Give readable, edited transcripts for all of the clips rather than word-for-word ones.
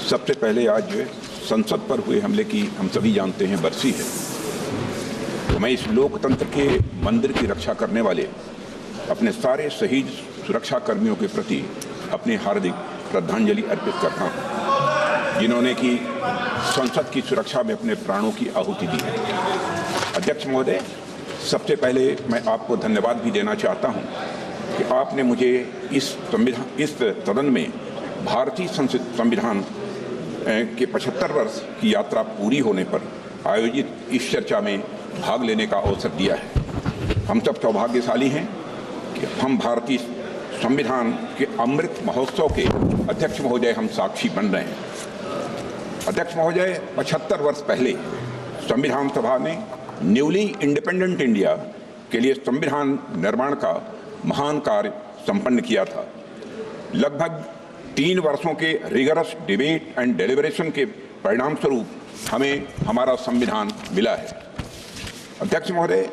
सबसे पहले आज जो है संसद पर हुए हमले की हम सभी जानते हैं बरसी है। तो मैं इस लोकतंत्र के मंदिर की रक्षा करने वाले अपने सारे शहीद सुरक्षा कर्मियों के प्रति अपनी हार्दिक श्रद्धांजलि अर्पित करता हूं, जिन्होंने की संसद की सुरक्षा में अपने प्राणों की आहुति दी है। अध्यक्ष महोदय, सबसे पहले मैं आपको धन्यवाद भी देना चाहता हूं कि आपने मुझे इस सदन में भारतीय संविधान के 75 वर्ष की यात्रा पूरी होने पर आयोजित इस चर्चा में भाग लेने का अवसर दिया है। हम सब सौभाग्यशाली हैं कि हम भारतीय संविधान के अमृत महोत्सव के अध्यक्ष महोदय हम साक्षी बन रहे हैं। अध्यक्ष महोदय, 75 वर्ष पहले संविधान सभा ने न्यूली इंडिपेंडेंट इंडिया के लिए संविधान निर्माण का महान कार्य संपन्न किया था। लगभग 3 वर्षों के रिगरस डिबेट एंड डेलिब्रेशन के परिणाम स्वरूप हमें हमारा संविधान मिला है। अध्यक्ष महोदय,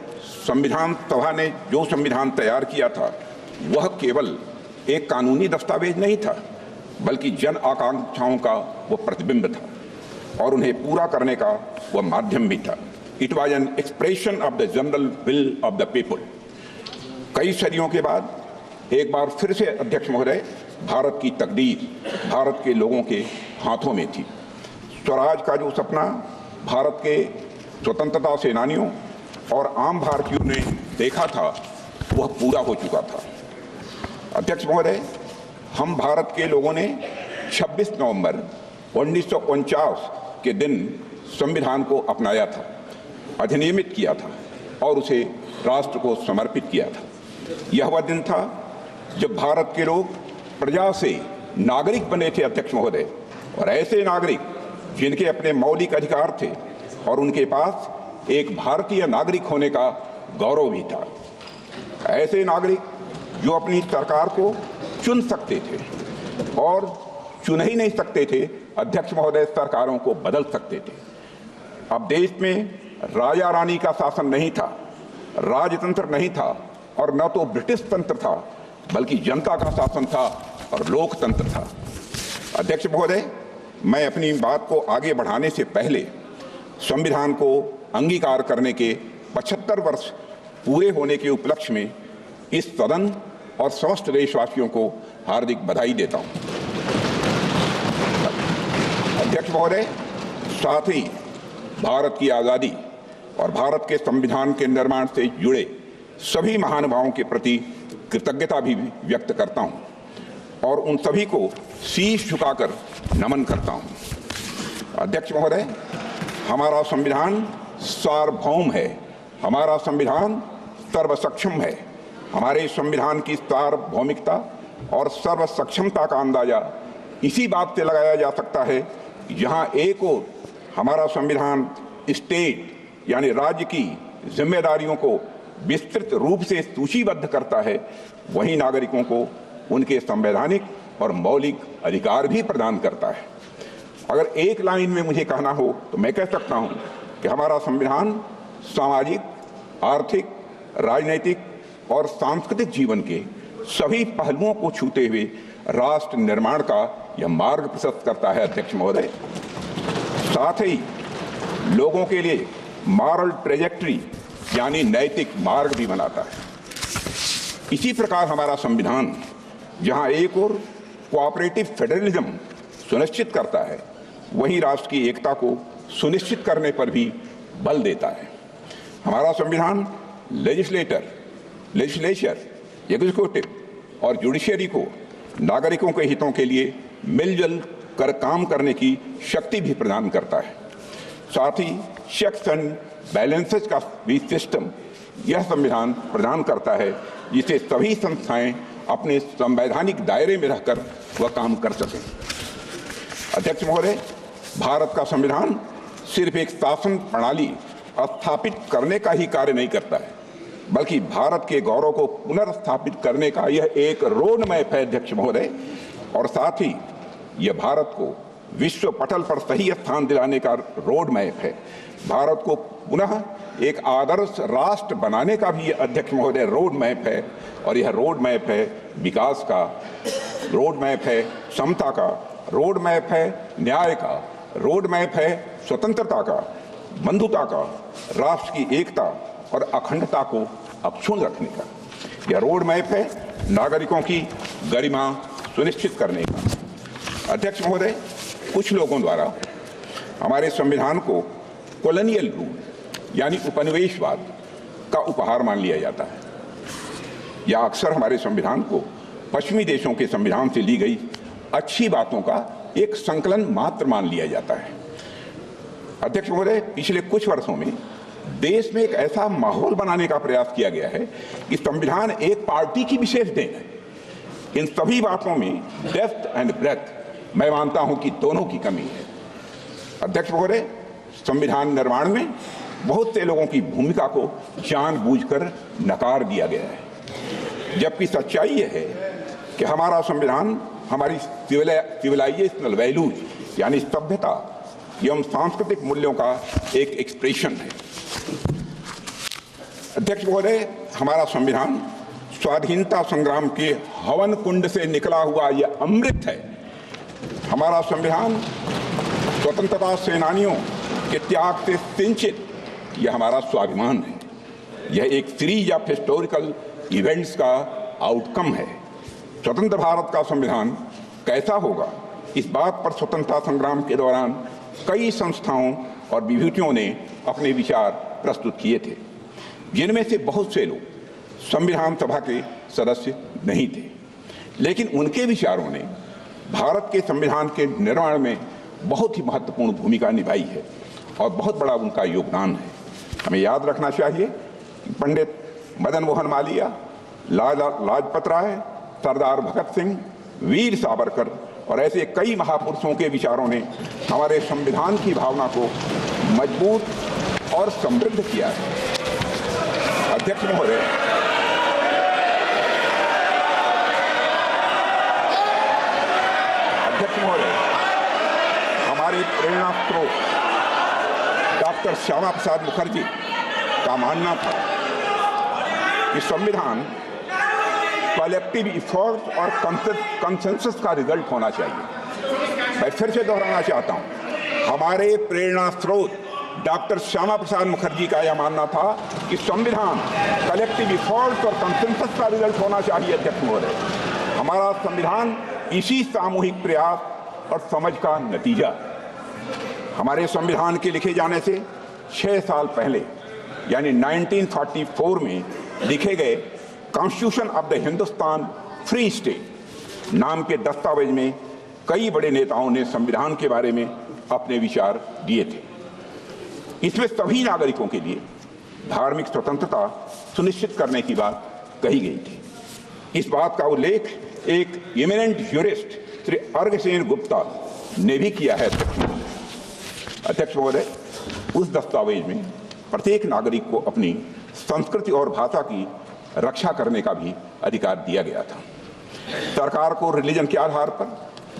संविधान सभा ने जो संविधान तैयार किया था वह केवल एक कानूनी दस्तावेज नहीं था, बल्कि जन आकांक्षाओं का वह प्रतिबिंब था और उन्हें पूरा करने का वह माध्यम भी था। It was an expression of the general will of the people. कई सदियों के बाद एक बार फिर से अध्यक्ष महोदय, भारत की तकदीर भारत के लोगों के हाथों में थी। स्वराज का जो सपना भारत के स्वतंत्रता सेनानियों और आम भारतीयों ने देखा था वह पूरा हो चुका था। अध्यक्ष महोदय, हम भारत के लोगों ने 26 नवंबर 1949 के दिन संविधान को अपनाया था, अधिनियमित किया था और उसे राष्ट्र को समर्पित किया था। यह वह दिन था जब भारत के लोग प्रजा से नागरिक बने थे अध्यक्ष महोदय, और ऐसे नागरिक जिनके अपने मौलिक अधिकार थे और उनके पास एक भारतीय नागरिक होने का गौरव भी था। ऐसे नागरिक जो अपनी सरकार को चुन सकते थे और चुन ही नहीं सकते थे अध्यक्ष महोदय, सरकारों को बदल सकते थे। अब देश में राजा रानी का शासन नहीं था, राजतंत्र नहीं था और न तो ब्रिटिश तंत्र था, बल्कि जनता का शासन था और लोकतंत्र था। अध्यक्ष महोदय, मैं अपनी बात को आगे बढ़ाने से पहले संविधान को अंगीकार करने के 75 वर्ष पूरे होने के उपलक्ष्य में इस सदन और समस्त देशवासियों को हार्दिक बधाई देता हूं। अध्यक्ष महोदय, साथ ही भारत की आज़ादी और भारत के संविधान के निर्माण से जुड़े सभी महानुभावों के प्रति कृतज्ञता भी व्यक्त करता हूं और उन सभी को शीश झुकाकर नमन करता हूं। अध्यक्ष महोदय, हमारा संविधान सार्वभौम है, हमारा संविधान सर्वसक्षम है। हमारे संविधान की सार्वभौमिकता और सर्वसक्षमता का अंदाजा इसी बात से लगाया जा सकता है, जहां एक ओर हमारा संविधान स्टेट यानी राज्य की जिम्मेदारियों को विस्तृत रूप से सूचीबद्ध करता है, वहीं नागरिकों को उनके संवैधानिक और मौलिक अधिकार भी प्रदान करता है। अगर एक लाइन में मुझे कहना हो तो मैं कह सकता हूं कि हमारा संविधान सामाजिक, आर्थिक, राजनीतिक और सांस्कृतिक जीवन के सभी पहलुओं को छूते हुए राष्ट्र निर्माण का यह मार्ग प्रशस्त करता है। अध्यक्ष महोदय, साथ ही लोगों के लिए मॉरल ट्रेजेक्ट्री यानी नैतिक मार्ग भी बनाता है। इसी प्रकार हमारा संविधान जहां एक और कोऑपरेटिव फेडरलिज्म सुनिश्चित करता है, वहीं राष्ट्र की एकता को सुनिश्चित करने पर भी बल देता है। हमारा संविधान लेजिस्लेचर, एग्जीक्यूटिव और जुडिशरी को नागरिकों के हितों के लिए मिलजुल कर काम करने की शक्ति भी प्रदान करता है। साथ ही चेक्स एंड बैलेंसेस का भी सिस्टम यह संविधान प्रदान करता है, जिसे सभी संस्थाएं अपने संवैधानिक दायरे में रहकर वह काम कर सकें। अध्यक्ष महोदय, भारत का संविधान सिर्फ एक शासन प्रणाली स्थापित करने का ही कार्य नहीं करता है, बल्कि भारत के गौरव को पुनर्स्थापित करने का यह एक रोड मैप है। अध्यक्ष महोदय, और साथ ही यह भारत को विश्व पटल पर सही स्थान दिलाने का रोड मैप है। भारत को पुनः एक आदर्श राष्ट्र बनाने का भी अध्यक्ष महोदय रोड मैप है, और यह रोड मैप है विकास का, रोड मैप है समता का, रोड मैप है न्याय का, रोड मैप है स्वतंत्रता का, बंधुता का, राष्ट्र की एकता और अखंडता को अक्षुण्ण रखने का। यह रोड मैप है नागरिकों की गरिमा सुनिश्चित करने का। अध्यक्ष महोदय, कुछ लोगों द्वारा हमारे संविधान को कॉलोनियल रूल यानी उपनिवेशवाद का उपहार मान लिया जाता है, या अक्सर हमारे संविधान को पश्चिमी देशों के संविधान से ली गई अच्छी बातों का एक संकलन मात्र मान लिया जाता है। अध्यक्ष महोदय, पिछले कुछ वर्षों में देश में एक ऐसा माहौल बनाने का प्रयास किया गया है कि संविधान एक पार्टी की विशेष देन है। इन सभी बातों में डेप्थ एंड ब्रेथ मैं मानता हूं कि दोनों की कमी है। अध्यक्ष महोदय, संविधान निर्माण में बहुत से लोगों की भूमिका को जानबूझकर नकार दिया गया है, जबकि सच्चाई यह है कि हमारा संविधान हमारी सिविलाइजेशनल वैल्यूज यानी सभ्यता एवं सांस्कृतिक मूल्यों का एक एक्सप्रेशन है। अध्यक्ष महोदय, हमारा संविधान स्वाधीनता संग्राम के हवन कुंड से निकला हुआ यह अमृत है। हमारा संविधान स्वतंत्रता सेनानियों के त्याग से सिंचित यह हमारा स्वाभिमान है। यह एक सीरीज ऑफ हिस्टोरिकल इवेंट्स का आउटकम है। स्वतंत्र भारत का संविधान कैसा होगा, इस बात पर स्वतंत्रता संग्राम के दौरान कई संस्थाओं और विभूतियों ने अपने विचार प्रस्तुत किए थे, जिनमें से बहुत से लोग संविधान सभा के सदस्य नहीं थे, लेकिन उनके विचारों ने भारत के संविधान के निर्माण में बहुत ही महत्वपूर्ण भूमिका निभाई है और बहुत बड़ा उनका योगदान है। हमें याद रखना चाहिए कि पंडित मदन मोहन मालवीय, लाला लाजपत राय, सरदार भगत सिंह, वीर सावरकर और ऐसे कई महापुरुषों के विचारों ने हमारे संविधान की भावना को मजबूत और समृद्ध किया है। अध्यक्ष महोदय, हमारे प्रेरणा स्रोत डॉक्टर श्यामा प्रसाद मुखर्जी का मानना था कि संविधान कलेक्टिव इफोर्ट और कंसेंसस का रिजल्ट होना चाहिए। मैं फिर से दोहराना चाहता हूं, हमारे प्रेरणा स्रोत डॉक्टर श्यामा प्रसाद मुखर्जी का यह मानना था कि संविधान कलेक्टिव इफोर्ट और कंसेंसस का रिजल्ट होना चाहिए। अध्यक्ष महोदय, हमारा संविधान इसी सामूहिक प्रयास और समझ का नतीजा। हमारे संविधान के लिखे जाने से 6 साल पहले यानी 1944 में लिखे गए constitution of the Hindustan free state नाम के दस्तावेज में कई बड़े नेताओं ने संविधान के बारे में अपने विचार दिए थे। इसमें सभी नागरिकों के लिए धार्मिक स्वतंत्रता सुनिश्चित करने की बात कही गई थी। इस बात का उल्लेख एक इमिनेंट ज्यूरिस्ट श्री अर्घसेन गुप्ता ने भी किया है। अध्यक्ष महोदय, उस दस्तावेज में प्रत्येक नागरिक को अपनी संस्कृति और भाषा की रक्षा करने का भी अधिकार दिया गया था। सरकार को रिलीजन के आधार पर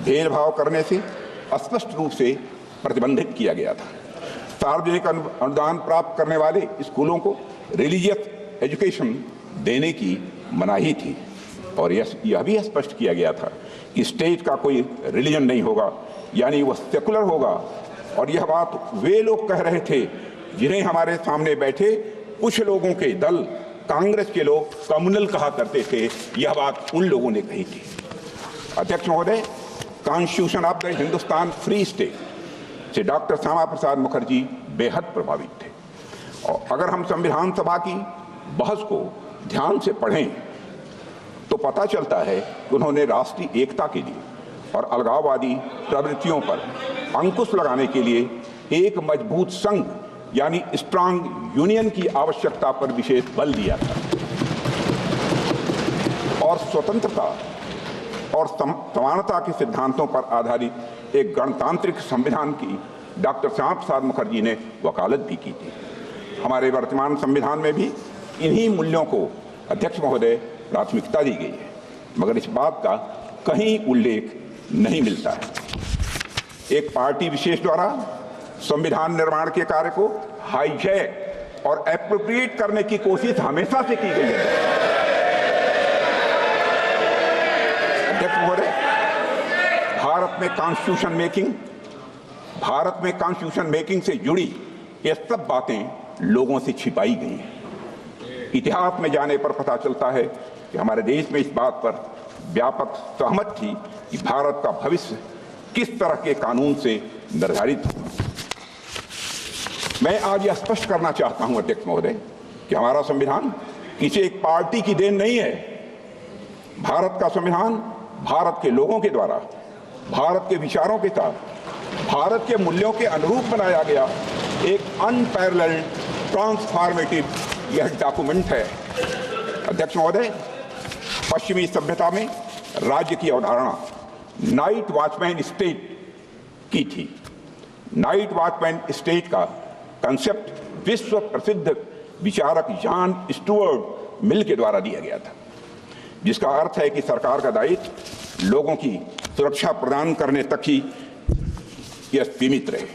भेदभाव करने से स्पष्ट रूप से प्रतिबंधित किया गया था। सार्वजनिक अनुदान प्राप्त करने वाले स्कूलों को रिलीजियस एजुकेशन देने की मनाही थी और यह भी स्पष्ट किया गया था कि स्टेट का कोई रिलीजन नहीं होगा, यानी वह सेकुलर होगा। और यह बात वे लोग कह रहे थे जिन्हें हमारे सामने बैठे कुछ लोगों के दल कांग्रेस के लोग कम्युनल कहा करते थे। यह बात उन लोगों ने कही थी। अध्यक्ष महोदय, constitution of the Hindustan free state से डॉक्टर श्यामा प्रसाद मुखर्जी बेहद प्रभावित थे। और अगर हम संविधान सभा की बहस को ध्यान से पढ़ें तो पता चलता है कि उन्होंने राष्ट्रीय एकता के लिए और अलगाववादी प्रवृत्तियों पर अंकुश लगाने के लिए एक मजबूत संघ यानी स्ट्रांग यूनियन की आवश्यकता पर विशेष बल दिया था और स्वतंत्रता और समानता के सिद्धांतों पर आधारित एक गणतांत्रिक संविधान की डॉक्टर श्यामा प्रसाद मुखर्जी ने वकालत भी की थी। हमारे वर्तमान संविधान में भी इन्हीं मूल्यों को अध्यक्ष महोदय प्राथमिकता दी गई है, मगर इस बात का कहीं उल्लेख नहीं मिलता है। एक पार्टी विशेष द्वारा संविधान निर्माण के कार्य को हाईजैक और एप्रोप्रिएट करने की कोशिश हमेशा से की गई है। अध्यक्ष महोदय, भारत भारत में कॉन्स्टिट्यूशन मेकिंग से जुड़ी ये सब बातें लोगों से छिपाई गई हैं। इतिहास में जाने पर पता चलता है कि हमारे देश में इस बात पर व्यापक सहमत थी कि भारत का भविष्य किस तरह के कानून से निर्धारित हो। मैं आज यह स्पष्ट करना चाहता हूं अध्यक्ष महोदय कि हमारा संविधान किसी एक पार्टी की देन नहीं है। भारत का संविधान भारत के लोगों के द्वारा, भारत के विचारों के साथ, भारत के मूल्यों के अनुरूप बनाया गया एक अनपैरेलल्ड ट्रांसफॉर्मेटिव यह डॉक्यूमेंट है। अध्यक्ष महोदय, पश्चिमी सभ्यता में राज्य की अवधारणा नाइट वॉचमैन स्टेट की थी। नाइट वॉचमैन स्टेट का कंसेप्ट विश्व प्रसिद्ध विचारक जॉन स्टुअर्ट मिल के द्वारा दिया गया था, जिसका अर्थ है कि सरकार का दायित्व लोगों की सुरक्षा प्रदान करने तक ही यह सीमित रहे।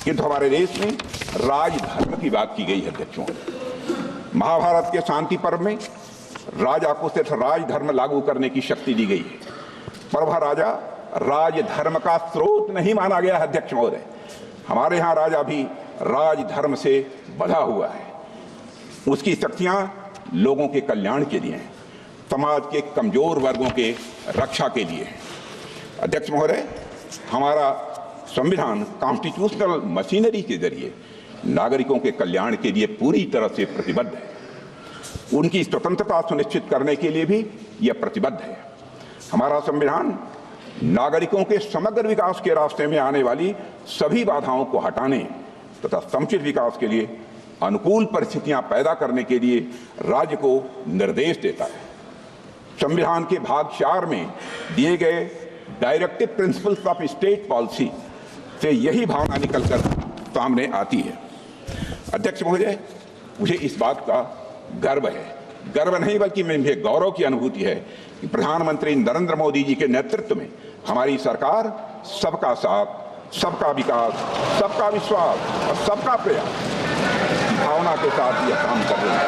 किंतु हमारे देश में राजधर्म की बात की गई है। अध्यक्षों, महाभारत के शांति पर्व में राजा को सिर्फ राजधर्म लागू करने की शक्ति दी गई है, पर वह राजा राजधर्म का स्रोत नहीं माना गया है। अध्यक्ष महोदय, हमारे यहाँ राजा भी राजधर्म से बंधा हुआ है। उसकी शक्तियां लोगों के कल्याण के लिए हैं, समाज के कमजोर वर्गों के रक्षा के लिए है। अध्यक्ष महोदय, हमारा संविधान कॉन्स्टिट्यूशनल मशीनरी के जरिए नागरिकों के कल्याण के लिए पूरी तरह से प्रतिबद्ध है। उनकी स्वतंत्रता सुनिश्चित करने के लिए भी यह प्रतिबद्ध है। हमारा संविधान नागरिकों के समग्र विकास के रास्ते में आने वाली सभी बाधाओं को हटाने तथा समुचित विकास के लिए अनुकूल परिस्थितियां पैदा करने के लिए राज्य को निर्देश देता है। संविधान के भाग 4 में दिए गए directive principles of state policy से यही भावना निकलकर सामने आती है। अध्यक्ष महोदय, मुझे इस बात का गर्व है, गर्व नहीं बल्कि मुझे गौरव की अनुभूति है कि प्रधानमंत्री नरेंद्र मोदी जी के नेतृत्व में हमारी सरकार सबका साथ, सबका विकास, सबका विश्वास और सबका प्रयास भावना के साथ यह काम कर रही है।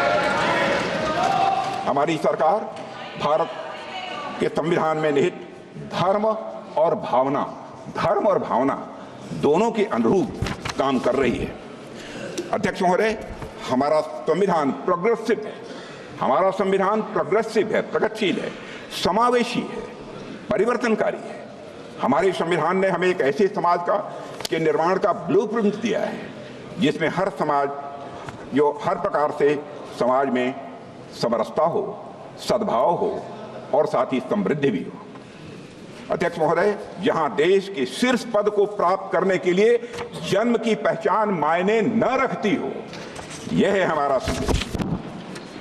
हमारी सरकार भारत के संविधान में निहित धर्म और भावना दोनों के अनुरूप काम कर रही है। अध्यक्ष महोदय, हमारा संविधान प्रोग्रेसिव है। हमारा संविधान प्रोग्रेसिव है, प्रगतिशील है, समावेशी है, परिवर्तनकारी है। हमारे संविधान ने हमें एक ऐसे समाज के निर्माण का ब्लूप्रिंट दिया है जिसमें हर समाज जो हर प्रकार से समाज में समरसता हो, सद्भाव हो और साथ ही समृद्धि भी हो। अध्यक्ष महोदय, जहां देश के शीर्ष पद को प्राप्त करने के लिए जन्म की पहचान मायने न रखती हो, यह है हमारा संदेश।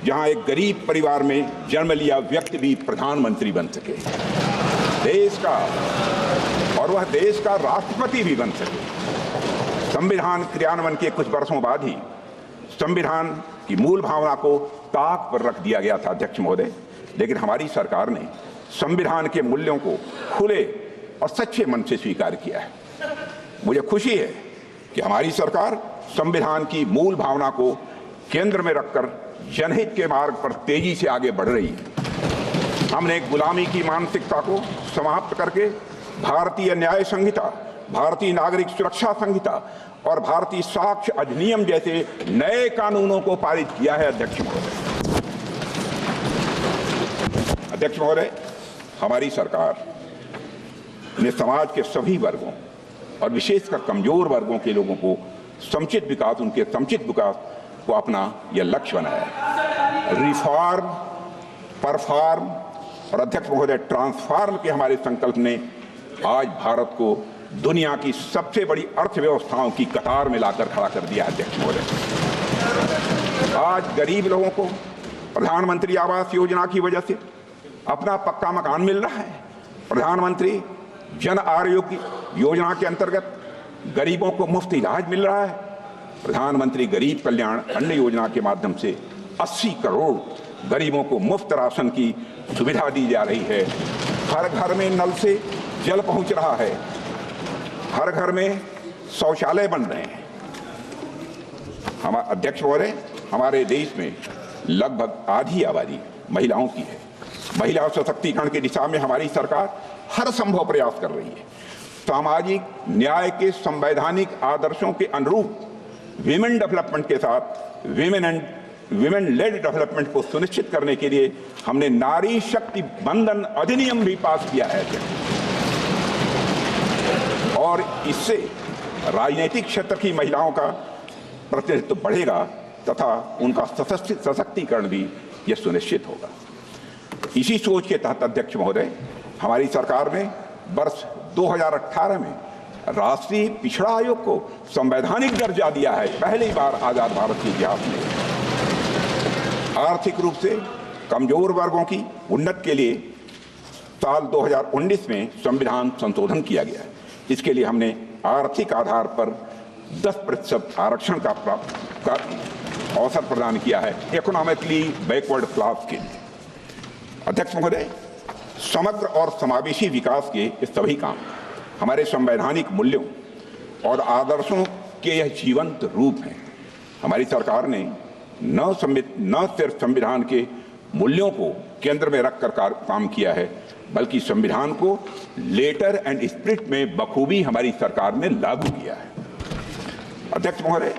जहां एक गरीब परिवार में जन्म लिया व्यक्ति भी प्रधानमंत्री बन सके, देश का और वह देश का राष्ट्रपति भी बन सके। संविधान क्रियान्वयन के कुछ वर्षों बाद ही संविधान की मूल भावना को ताक पर रख दिया गया था। अध्यक्ष महोदय, लेकिन हमारी सरकार ने संविधान के मूल्यों को खुले और सच्चे मन से स्वीकार किया है। मुझे खुशी है कि हमारी सरकार संविधान की मूल भावना को केंद्र में रखकर जनहित के मार्ग पर तेजी से आगे बढ़ रही है। हमने एक गुलामी की मानसिकता को समाप्त करके भारतीय न्याय संहिता, भारतीय नागरिक सुरक्षा संहिता और भारतीय साक्ष्य अधिनियम जैसे नए कानूनों को पारित किया है। अध्यक्ष महोदय, हमारी सरकार ने समाज के सभी वर्गों और विशेषकर कमजोर वर्गों के लोगों को समुचित विकास, उनके समुचित विकास को अपना यह लक्ष्य बनाया है। रिफॉर्म, परफॉर्म और अध्यक्ष महोदय ट्रांसफॉर्म के हमारे संकल्प ने आज भारत को दुनिया की सबसे बड़ी अर्थव्यवस्थाओं की कतार में लाकर खड़ा कर दिया। अध्यक्ष महोदय, आज गरीब लोगों को प्रधानमंत्री आवास योजना की वजह से अपना पक्का मकान मिल रहा है। प्रधानमंत्री जन आरोग्य योजना के अंतर्गत गरीबों को मुफ्त इलाज मिल रहा है। प्रधानमंत्री गरीब कल्याण अन्न योजना के माध्यम से 80 करोड़ गरीबों को मुफ्त राशन की सुविधा दी जा रही है। हर घर में नल से जल पहुंच रहा है, हर घर में शौचालय बन रहे हैं। अध्यक्ष महोदय, हमारे देश में लगभग आधी आबादी महिलाओं की है। महिला सशक्तिकरण की दिशा में हमारी सरकार हर संभव प्रयास कर रही है। सामाजिक न्याय के संवैधानिक आदर्शों के अनुरूप विमेन डेवलपमेंट के साथ विमेन लेड डेवलपमेंट को सुनिश्चित करने के लिए हमने नारी शक्ति बंधन अधिनियम भी पास किया है और इससे राजनीतिक क्षेत्र की महिलाओं का प्रतिनिधित्व बढ़ेगा तथा उनका सशक्तिकरण भी यह सुनिश्चित होगा। इसी सोच के तहत अध्यक्ष महोदय, हमारी सरकार ने वर्ष 2018 में राष्ट्रीय पिछड़ा आयोग को संवैधानिक दर्जा दिया है, पहली बार आजाद भारत के इतिहास में। आर्थिक रूप से कमजोर वर्गों की उन्नति के लिए साल 2019 में संविधान संशोधन किया गया है। इसके लिए हमने आर्थिक आधार पर 10% आरक्षण का अवसर प्रदान किया है इकोनॉमिकली बैकवर्ड क्लास के लिए। अध्यक्ष महोदय, समग्र और समावेशी विकास के ये सभी काम हमारे संवैधानिक मूल्यों और आदर्शों के यह जीवंत रूप हैं। हमारी सरकार ने न सिर्फ संविधान के मूल्यों को केंद्र में रखकर काम किया है, बल्कि संविधान को लेटर एंड स्पिरिट में बखूबी हमारी सरकार ने लागू किया है। अध्यक्ष महोदय,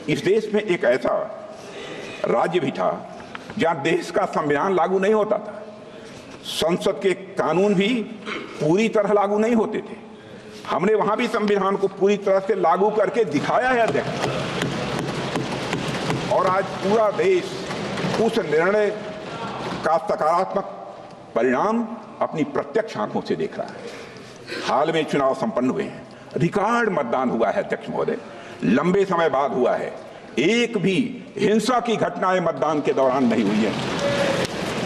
इस देश में एक ऐसा राज्य भी था जहां देश का संविधान लागू नहीं होता था, संसद के कानून भी पूरी तरह लागू नहीं होते थे। हमने वहां भी संविधान को पूरी तरह से लागू करके दिखाया है अध्यक्ष, और आज पूरा देश उस निर्णय का सकारात्मक परिणाम अपनी प्रत्यक्ष आंखों से देख रहा है। हाल में चुनाव संपन्न हुए हैं, रिकॉर्ड मतदान हुआ है अध्यक्ष महोदय, लंबे समय बाद हुआ है। एक भी हिंसा की घटनाएं मतदान के दौरान नहीं हुई है।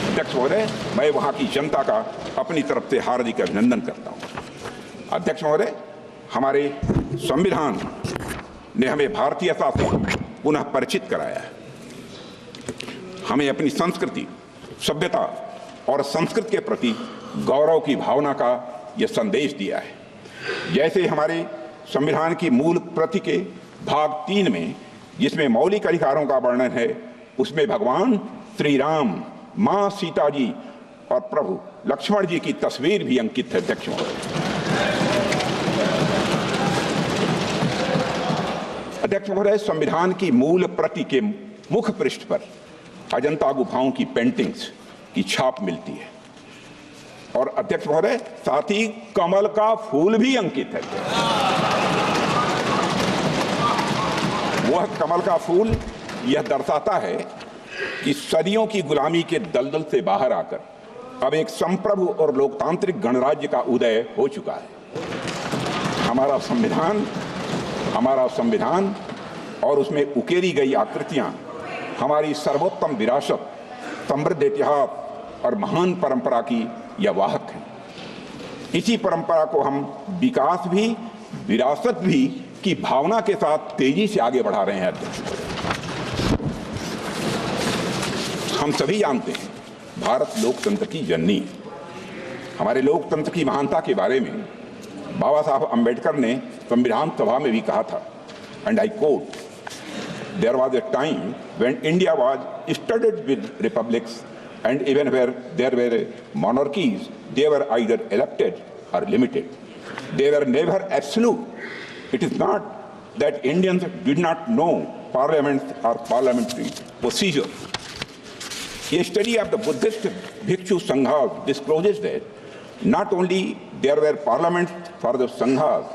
अध्यक्ष महोदय, मैं वहां की जनता का अपनी तरफ से हार्दिक अभिनंदन करता हूं। अध्यक्ष महोदय, हमारे संविधान ने हमें भारतीयता से पुनः परिचित कराया है। हमें अपनी संस्कृति, सभ्यता और संस्कृति के प्रति गौरव की भावना का यह संदेश दिया है। जैसे हमारे संविधान की मूल प्रति के भाग 3 में, जिसमें मौलिक अधिकारों का वर्णन है, उसमें भगवान श्री राम, मां सीता जी और प्रभु लक्ष्मण जी की तस्वीर भी अंकित है। अध्यक्ष महोदय, अध्यक्ष महोदय, संविधान की मूल प्रति के मुख पृष्ठ पर अजंता गुफाओं की पेंटिंग्स की छाप मिलती है और अध्यक्ष महोदय, साथ ही कमल का फूल भी अंकित है। वह कमल का फूल यह दर्शाता है कि सदियों की गुलामी के दलदल से बाहर आकर अब एक संप्रभु और लोकतांत्रिक गणराज्य का उदय हो चुका है। हमारा संविधान और उसमें उकेरी गई आकृतियां हमारी सर्वोत्तम विरासत, समृद्ध इतिहास और महान परंपरा की यह वाहक है। इसी परंपरा को हम विकास भी, विरासत भी की भावना के साथ तेजी से आगे बढ़ा रहे हैं। हम सभी जानते हैं भारत लोकतंत्र की जननी है। हमारे लोकतंत्र की महानता के बारे में बाबा साहब अम्बेडकर ने संविधान सभा में भी कहा था, and I quote, there was a time when India was studded with republics and even where there were monarchies, they were either elected or limited. They were never absolute. It is not that Indians did not know parliaments or parliamentary procedure. A study of the Buddhist Bhikshu Sanghas discloses that not only there were parliaments for the Sanghas,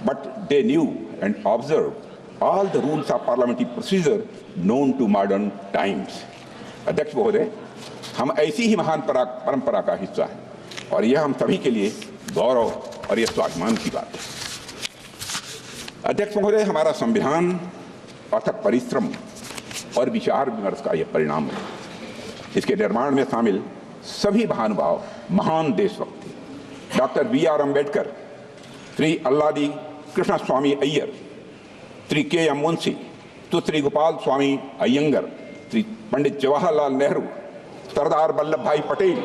but they knew and observed all the rules of parliamentary procedure known to modern times. अध्यक्ष महोदय, हम ऐसी ही महान परंपरा का हिस्सा है और यह हम सभी के लिए गौरव और यह स्वाभिमान की बात है। अध्यक्ष महोदय, हमारा संविधान अथक परिश्रम और विचार विमर्श का यह परिणाम है। इसके निर्माण में शामिल सभी महानुभाव महान देशभक्त थे। Doctor B R. Ambedkar, Shri Alladi Krishna Swami Ayyar, Shri K M. Munshi, Shri Gopal Swami Ayyangar, Shri Pandit Jawaharlal Nehru, Sardar Vallabh Bhai Patel,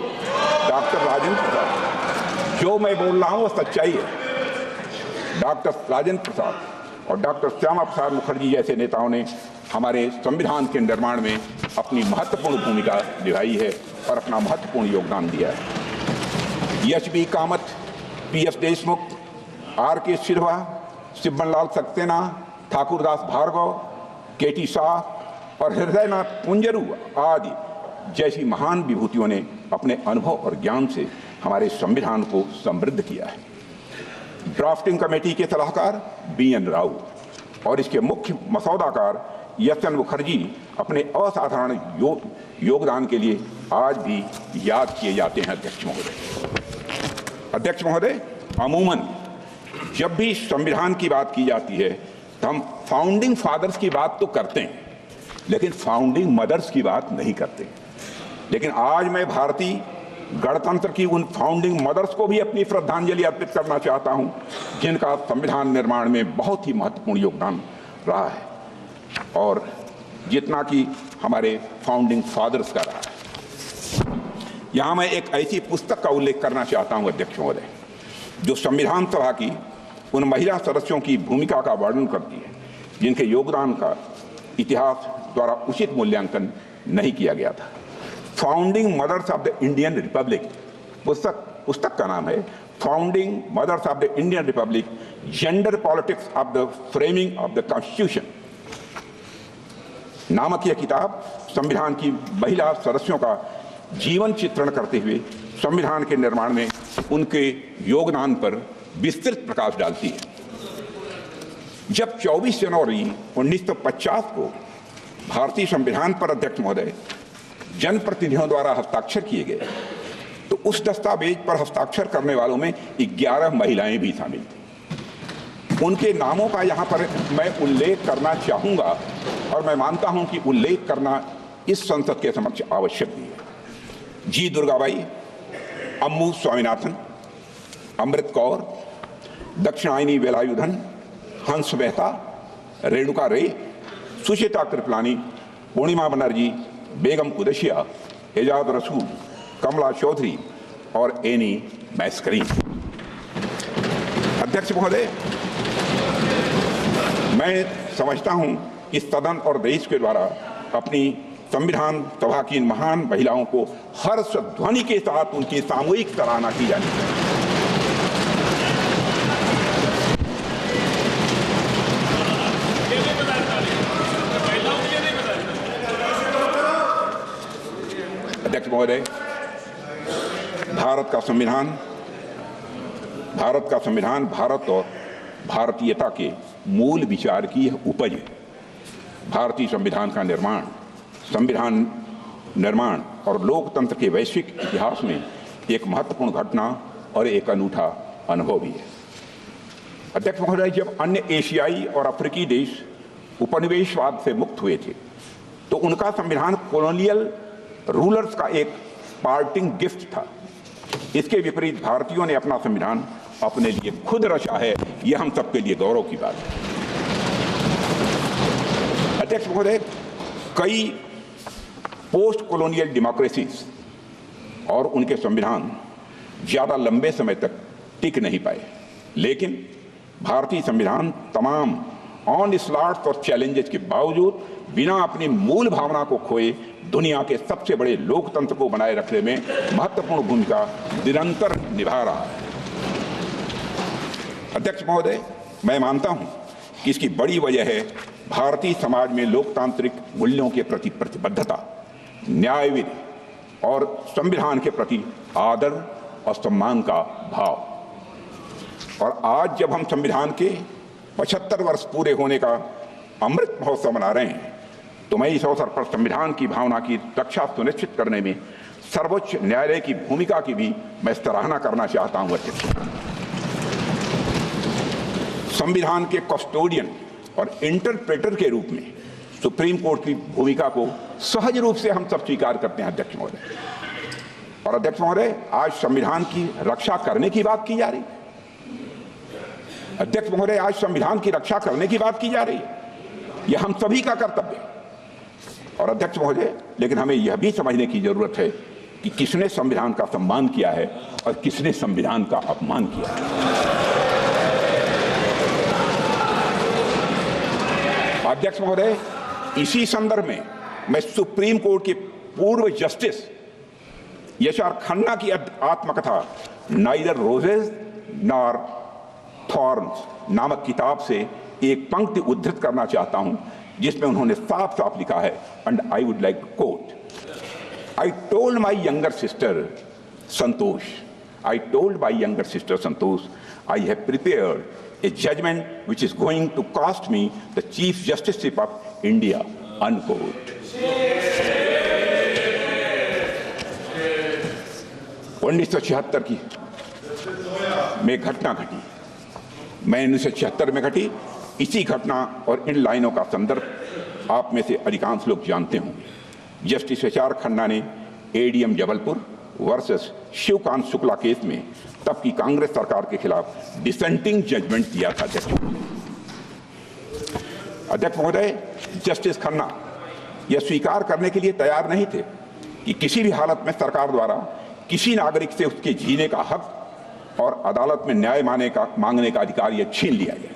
doctor Rajendra Prasad. जो मैं बोल रहा हूं वो सच्चाई है। डॉक्टर राजेंद्र प्रसाद और डॉक्टर श्यामा प्रसाद मुखर्जी जैसे नेताओं ने हमारे संविधान के निर्माण में अपनी महत्वपूर्ण भूमिका निभाई है और अपना महत्वपूर्ण योगदान दिया है। HB. Kamat, PS. Deshmukh, R K. सिल्वा, सिब्बनलाल सक्सेना, ठाकुरदास भार्गव, के.टी. शाह और हृदयनाथ कुंजरू आदि जैसी महान विभूतियों ने अपने अनुभव और ज्ञान से हमारे संविधान को समृद्ध किया है। ड्राफ्टिंग कमेटी के सलाहकार बी.एन. राव और इसके मुख्य मसौदाकार एस.एन. मुखर्जी अपने असाधारण योगदान के लिए आज भी याद किए जाते हैं। अध्यक्ष महोदय, अमूमन जब भी संविधान की बात की जाती है तो हम फाउंडिंग फादर्स की बात तो करते हैं, लेकिन फाउंडिंग मदर्स की बात नहीं करते। लेकिन आज मैं भारतीय गणतंत्र की उन फाउंडिंग मदर्स को भी अपनी श्रद्धांजलि अर्पित करना चाहता हूं, जिनका संविधान निर्माण में बहुत ही महत्वपूर्ण योगदान रहा है और जितना कि हमारे फाउंडिंग फादर्स का रहा है। यहां मैं एक ऐसी पुस्तक का उल्लेख करना चाहता हूं अध्यक्ष महोदय, जो संविधान सभा की उन महिला सदस्यों की भूमिका का वर्णन करती है जिनके योगदान का इतिहास द्वारा उचित मूल्यांकन नहीं किया गया था। Founding mothers of the Indian republic पुस्तक का नाम है founding mothers of the Indian republic, gender politics of the framing of the constitution नामक यह किताब संविधान की महिला सदस्यों का जीवन चित्रण करते हुए संविधान के निर्माण में उनके योगदान पर विस्तृत प्रकाश डालती है। जब 24 जनवरी 1950 को भारतीय संविधान पर अध्यक्ष महोदय जनप्रतिनिधियों द्वारा हस्ताक्षर किए गए तो उस दस्तावेज पर हस्ताक्षर करने वालों में 11 महिलाएं भी शामिल थीं। उनके नामों का यहाँ पर मैं उल्लेख करना चाहूँगा और मैं मानता हूँ कि उल्लेख करना इस संसद के समक्ष आवश्यक भी है। जी. दुर्गाबाई, अम्मू स्वामीनाथन, अमृत कौर, दक्षिणायनी वेलायुधन, हंस मेहता, रेणुका रे, सुचिता कृपलानी, पूर्णिमा बनर्जी, बेगम कुदैशिया, एजाज रसूल, कमला चौधरी और एनी मैस्करीन। अध्यक्ष महोदय, मैं समझता हूं कि सदन और देश के द्वारा अपनी संविधान सभा की इन महान महिलाओं को हर्ष ध्वनि के साथ उनकी सामूहिक सराहना की जानी चाहिए। अध्यक्ष महोदय, भारत का संविधान भारत और भारतीयता के मूल विचार की यह उपज है। भारतीय संविधान का निर्माण और लोकतंत्र के वैश्विक इतिहास में एक महत्वपूर्ण घटना और एक अनूठा अनुभव भी है। अध्यक्ष महोदय, जब अन्य एशियाई और अफ्रीकी देश उपनिवेशवाद से मुक्त हुए थे तो उनका संविधान कॉलोनियल रूलर्स का एक पार्टिंग गिफ्ट था। इसके विपरीत भारतीयों ने अपना संविधान अपने लिए खुद रचा है, यह हम सबके लिए गौरव की बात है। अध्यक्ष महोदय, कई पोस्ट कॉलोनियल डेमोक्रेसीज और उनके संविधान ज्यादा लंबे समय तक टिक नहीं पाए, लेकिन भारतीय संविधान तमाम ऑनस्लॉट्स और चैलेंजेस के बावजूद बिना अपनी मूल भावना को खोए दुनिया के सबसे बड़े लोकतंत्र को बनाए रखने में महत्वपूर्ण भूमिका निरंतर निभा रहा है। अध्यक्ष महोदय, मैं मानता हूं कि इसकी बड़ी वजह है भारतीय समाज में लोकतांत्रिक मूल्यों के प्रति प्रतिबद्धता, न्यायविधि और संविधान के प्रति आदर और सम्मान का भाव। और आज जब हम संविधान के 75 वर्ष पूरे होने का अमृत महोत्सव मना रहे हैं तो मैं इस अवसर पर संविधान की भावना की रक्षा सुनिश्चित करने में सर्वोच्च न्यायालय की भूमिका की भी मैं सराहना करना चाहता हूं। अध्यक्ष, संविधान के कस्टोडियन और इंटरप्रेटर के रूप में सुप्रीम कोर्ट की भूमिका को सहज रूप से हम सब स्वीकार करते हैं। अध्यक्ष महोदय, और अध्यक्ष महोदय, आज संविधान की रक्षा करने की बात की जा रही है। अध्यक्ष महोदय, आज संविधान की रक्षा करने की बात की जा रही है, यह हम सभी का कर्तव्य है। और अध्यक्ष महोदय, लेकिन हमें यह भी समझने की जरूरत है कि किसने संविधान का सम्मान किया है और किसने संविधान का अपमान किया है। अध्यक्ष महोदय, इसी संदर्भ में मैं सुप्रीम कोर्ट के पूर्व जस्टिस एच.आर. खन्ना की आत्मकथा नाइदर रोजेस नॉर थॉर्न्स नामक किताब से एक पंक्ति उद्धृत करना चाहता हूं, जिसमें उन्होंने साफ साफ लिखा है, and I would like to quote, I told my younger sister Santosh, I told my younger sister Santosh, I have prepared a judgment which is going to cost me the Chief Justiceship of India, unquote. 1976 की में घटना घटी, मैं 1976 में घटी। इसी घटना और इन लाइनों का संदर्भ आप में से अधिकांश लोग जानते होंगे। Justice H R. खन्ना ने ADM Jabalpur versus Shivkant Shukla case में तब की कांग्रेस सरकार के खिलाफ डिसेंटिंग जजमेंट दिया था। अध्यक्ष महोदय, जस्टिस खन्ना यह स्वीकार करने के लिए तैयार नहीं थे कि किसी भी हालत में सरकार द्वारा किसी नागरिक से उसके जीने का हक और अदालत में न्याय मांगने का अधिकार यह छीन लिया गया।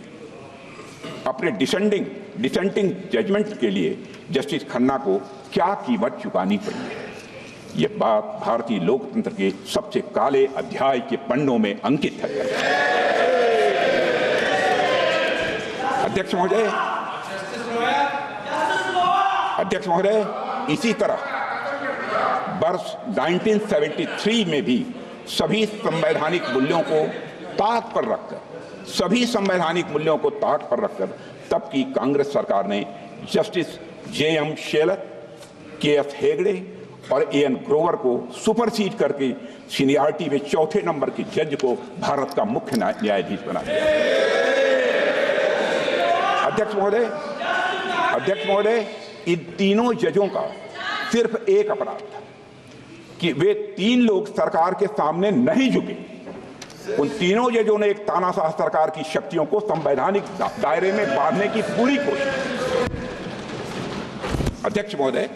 अपने डिसेंटिंग जजमेंट के लिए जस्टिस खन्ना को क्या कीमत चुकानी पड़ी, यह बात भारतीय लोकतंत्र के सबसे काले अध्याय के पन्नों में अंकित है। अध्यक्ष महोदय, इसी तरह वर्ष 1973 में भी सभी संवैधानिक मूल्यों को ताक पर रखकर तब की कांग्रेस सरकार ने justice J.M.. Shelar, KS. Hegde और ए.एन. ग्रोवर को सुपरसीड करके सीनियरिटी में चौथे नंबर के जज को भारत का मुख्य न्यायाधीश बना दिया। अध्यक्ष महोदय, इन तीनों जजों का सिर्फ एक अपराध था कि वे तीन लोग सरकार के सामने नहीं झुके। उन तीनों जजों ने एक तानाशाह सरकार की शक्तियों को संवैधानिक दायरे में बांधने की पूरी कोशिश। अध्यक्ष महोदय,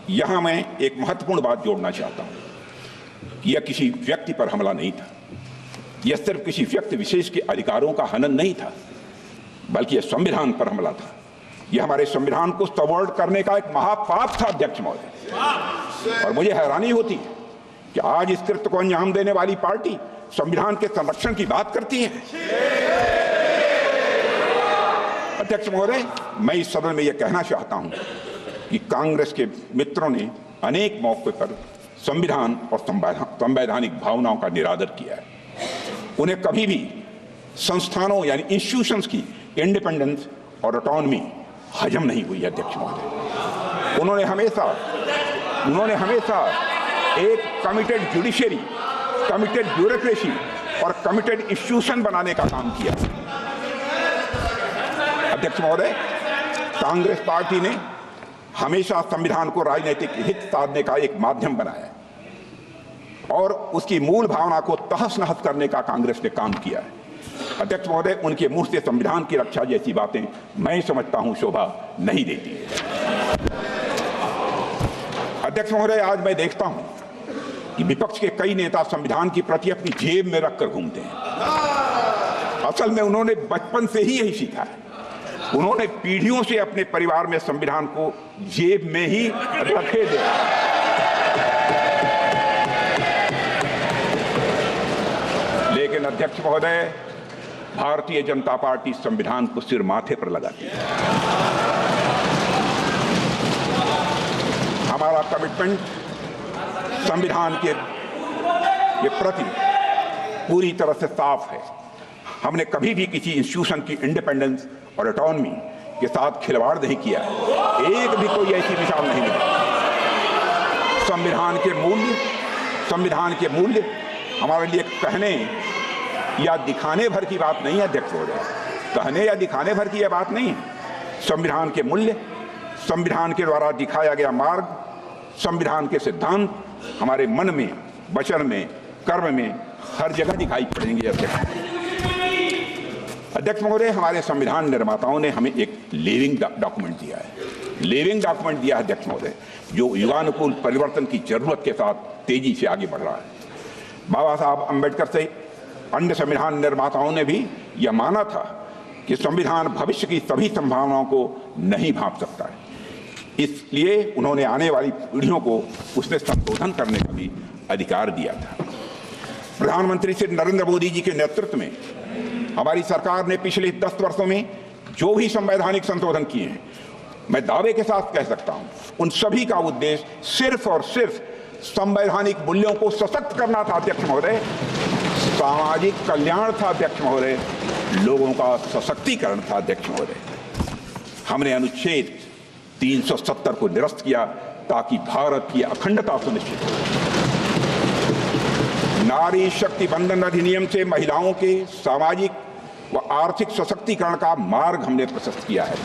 यहां मैं एक महत्वपूर्ण बात जोड़ना चाहता हूं कि यह किसी व्यक्ति पर हमला नहीं था, यह सिर्फ किसी व्यक्ति विशेष के अधिकारों का हनन नहीं था, बल्कि यह संविधान पर हमला था। यह हमारे संविधान को सबवर्ट करने का एक महापाप था। अध्यक्ष महोदय, और मुझे हैरानी होती है कि आज इस कृत्य को अंजाम देने वाली पार्टी संविधान के संरक्षण की बात करती है। अध्यक्ष महोदय, मैं इस सदन में यह कहना चाहता हूं कि कांग्रेस के मित्रों ने अनेक मौकों पर संविधान और संवैधानिक भावनाओं का निरादर किया है। उन्हें कभी भी संस्थानों यानी इंस्टीट्यूशंस की इंडिपेंडेंस और ऑटोनॉमी हजम नहीं हुई। अध्यक्ष महोदय, उन्होंने हमेशा एक कमिटेड जुडिशरी, कमिटेड ब्यूरोक्रेसी और कमिटेड इंस्टीट्यूशन बनाने का काम किया। अध्यक्ष महोदय, कांग्रेस पार्टी ने हमेशा संविधान को राजनीतिक हित साधने का एक माध्यम बनाया और उसकी मूल भावना को तहस नहस करने का कांग्रेस ने काम किया है। अध्यक्ष महोदय, उनके मुंह से संविधान की रक्षा जैसी बातें मैं समझता हूं शोभा नहीं देती। अध्यक्ष महोदय, आज मैं देखता हूं कि विपक्ष के कई नेता संविधान की प्रति अपनी जेब में रखकर घूमते हैं। असल में उन्होंने बचपन से ही यही सीखा है। उन्होंने पीढ़ियों से अपने परिवार में संविधान को जेब में ही रखे दिया। लेकिन अध्यक्ष महोदय, भारतीय जनता पार्टी संविधान को सिर माथे पर लगाती है। हमारा कमिटमेंट संविधान के प्रति पूरी तरह से साफ है। हमने कभी भी किसी इंस्टीट्यूशन की इंडिपेंडेंस और ऑटोनॉमी के साथ खिलवाड़ नहीं किया। एक भी कोई ऐसी मिसाल नहीं मिली। संविधान के मूल्य हमारे लिए कहने या दिखाने भर की बात नहीं है। अध्यक्ष महोदय, कहने या दिखाने भर की यह बात नहीं है। संविधान के मूल्य, संविधान के द्वारा दिखाया गया मार्ग, संविधान के सिद्धांत हमारे मन में, वचन में, कर्म में हर जगह दिखाई पड़ेंगे। अध्यक्ष महोदय, हमारे संविधान निर्माताओं ने हमें एक लिविंग डॉक्यूमेंट दिया है। अध्यक्ष महोदय, जो युगानुकूल परिवर्तन की जरूरत के साथ तेजी से आगे बढ़ रहा है। बाबा साहब अम्बेडकर से अन्य संविधान निर्माताओं ने भी यह माना था कि संविधान भविष्य की सभी संभावनाओं को नहीं भांप सकता है, इसलिए उन्होंने आने वाली पीढ़ियों को उसमें संशोधन करने का भी अधिकार दिया था। प्रधानमंत्री श्री नरेंद्र मोदी जी के नेतृत्व में हमारी सरकार ने पिछले 10 वर्षों में जो भी संवैधानिक संशोधन किए हैं, मैं दावे के साथ कह सकता हूं, उन सभी का उद्देश्य सिर्फ और सिर्फ संवैधानिक मूल्यों को सशक्त करना था अध्यक्ष महोदय, सामाजिक कल्याण था अध्यक्ष महोदय, लोगों का सशक्तिकरण था अध्यक्ष महोदय। हमने अनुच्छेद 370 को निरस्त किया ताकि भारत की अखंडता सुनिश्चित हो। नारी शक्ति बंधन अधिनियम से महिलाओं के सामाजिक व आर्थिक सशक्तिकरण का मार्ग हमने प्रशस्त किया है।